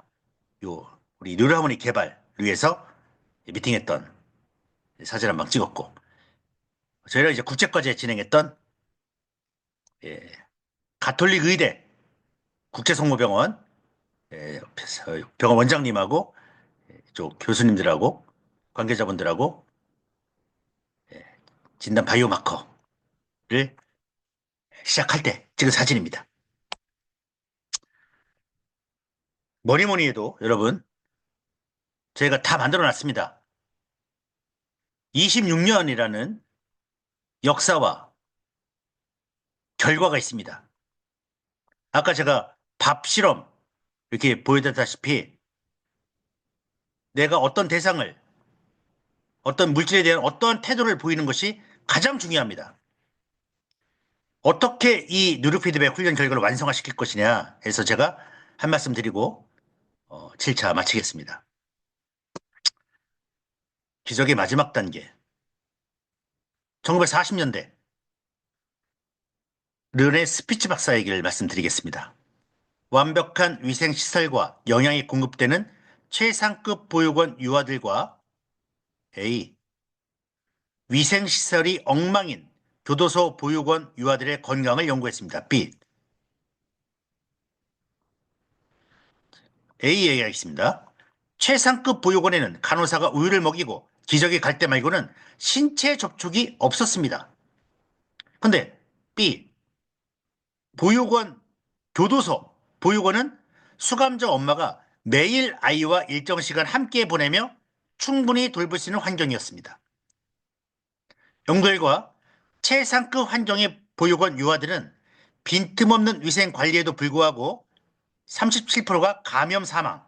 요 우리 뉴럴하모니 개발 위해서 미팅했던 사진 한 방 찍었고, 저희가 이제 국제과제 진행했던 예, 가톨릭 의대 국제성모병원 병원 원장님하고 쪽 교수님들하고 관계자분들하고 진단 바이오마커를 시작할 때 찍은 사진입니다. 뭐니 뭐니 해도 여러분 저희가 다 만들어 놨습니다. 26년이라는 역사와 결과가 있습니다. 아까 제가 밥 실험 이렇게 보여드렸다시피 내가 어떤 대상을 어떤 물질에 대한 어떠한 태도를 보이는 것이 가장 중요합니다. 어떻게 이 누르 피드백 훈련 결과를 완성화시킬 것이냐 해서 제가 한 말씀 드리고 7차 마치겠습니다. 기적의 마지막 단계 1940년대 르네 스피츠 박사 얘기를 말씀드리겠습니다. 완벽한 위생시설과 영양이 공급되는 최상급 보육원 유아들과 A. 위생시설이 엉망인 교도소 보육원 유아들의 건강을 연구했습니다. B. A 얘기하겠습니다. 최상급 보육원에는 간호사가 우유를 먹이고 기저귀 갈 때 말고는 신체 접촉이 없었습니다. 근데 B. 보육원, 교도소, 보육원은 수감자 엄마가 매일 아이와 일정 시간 함께 보내며 충분히 돌볼 수 있는 환경이었습니다. 연구 결과 최상급 환경의 보육원 유아들은 빈틈없는 위생 관리에도 불구하고 37%가 감염 사망,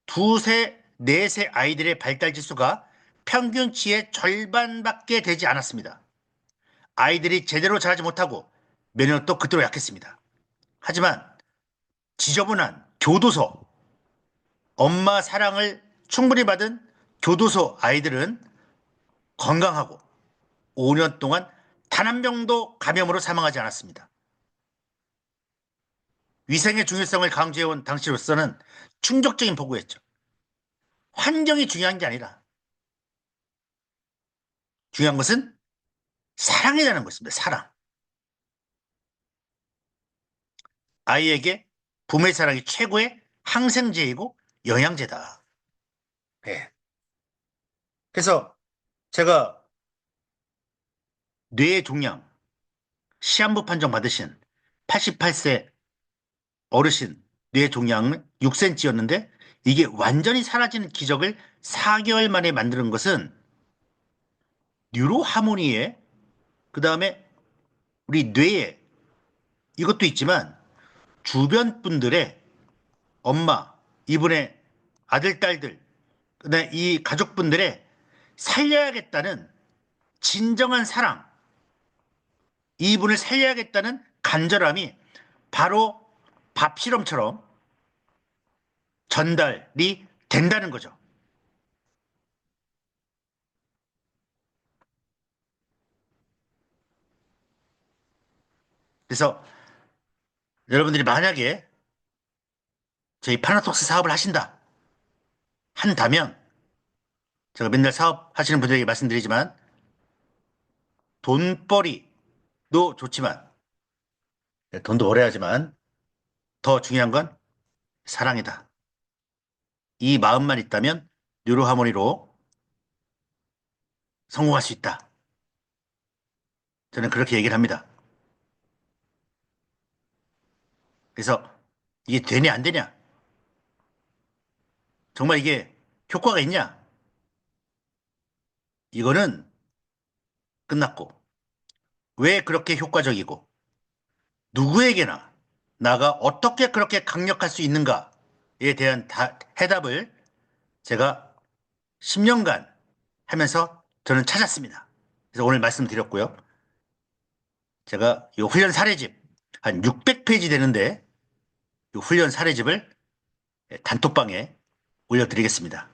2세, 4세 아이들의 발달 지수가 평균치의 절반밖에 되지 않았습니다. 아이들이 제대로 자라지 못하고 면역도 그대로 약했습니다. 하지만 지저분한 교도소, 엄마 사랑을 충분히 받은 교도소 아이들은 건강하고 5년 동안 단 한 명도 감염으로 사망하지 않았습니다. 위생의 중요성을 강조해온 당시로서는 충격적인 보고였죠. 환경이 중요한 게 아니라 중요한 것은 사랑이라는 것입니다. 사랑. 아이에게 부모의 사랑이 최고의 항생제이고 영양제다. 네. 그래서 제가 뇌의 종양, 시한부 판정 받으신 88세 어르신 뇌 종양은 6cm였는데 이게 완전히 사라지는 기적을 4개월 만에 만드는 것은 뉴로 하모니에 그 다음에 우리 뇌에 이것도 있지만 주변 분들의 엄마, 이분의 아들, 딸들, 그다음에 이 가족분들의 살려야겠다는 진정한 사랑, 이분을 살려야겠다는 간절함이 바로 밥 실험처럼 전달이 된다는 거죠. 그래서 여러분들이 만약에 저희 파나톡스 사업을 한다면, 제가 맨날 사업하시는 분들에게 말씀드리지만, 돈벌이도 좋지만, 돈도 벌어야지만, 더 중요한 건 사랑이다. 이 마음만 있다면, 뉴로하모니로 성공할 수 있다. 저는 그렇게 얘기를 합니다. 그래서 이게 되냐, 안 되냐? 정말 이게 효과가 있냐? 이거는 끝났고, 왜 그렇게 효과적이고, 누구에게나 나가 어떻게 그렇게 강력할 수 있는가에 대한 해답을 제가 10년간 하면서 저는 찾았습니다. 그래서 오늘 말씀드렸고요. 제가 이 훈련 사례집 한 600페이지 되는데 이 훈련 사례집을 단톡방에 올려드리겠습니다.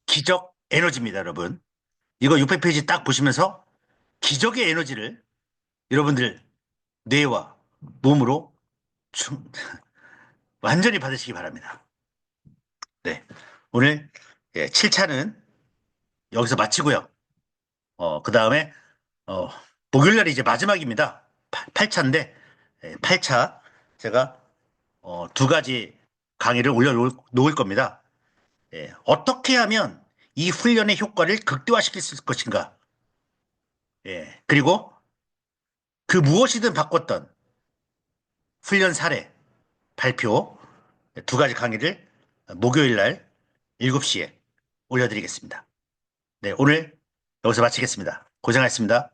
기적 에너지입니다, 여러분. 이거 600페이지 딱 보시면서 기적의 에너지를 여러분들 뇌와 몸으로 완전히 받으시기 바랍니다. 네. 오늘 7차는 여기서 마치고요. 그 다음에, 목요일 날이 이제 마지막입니다. 8차인데, 8차 제가, 두 가지 강의를 올려놓을 겁니다. 어떻게 하면 이 훈련의 효과를 극대화시킬 수 있을 것인가. 그리고 그 무엇이든 바꿨던 훈련 사례 발표 두 가지 강의를 목요일 날 7시에 올려드리겠습니다. 네, 오늘 여기서 마치겠습니다. 고생하셨습니다.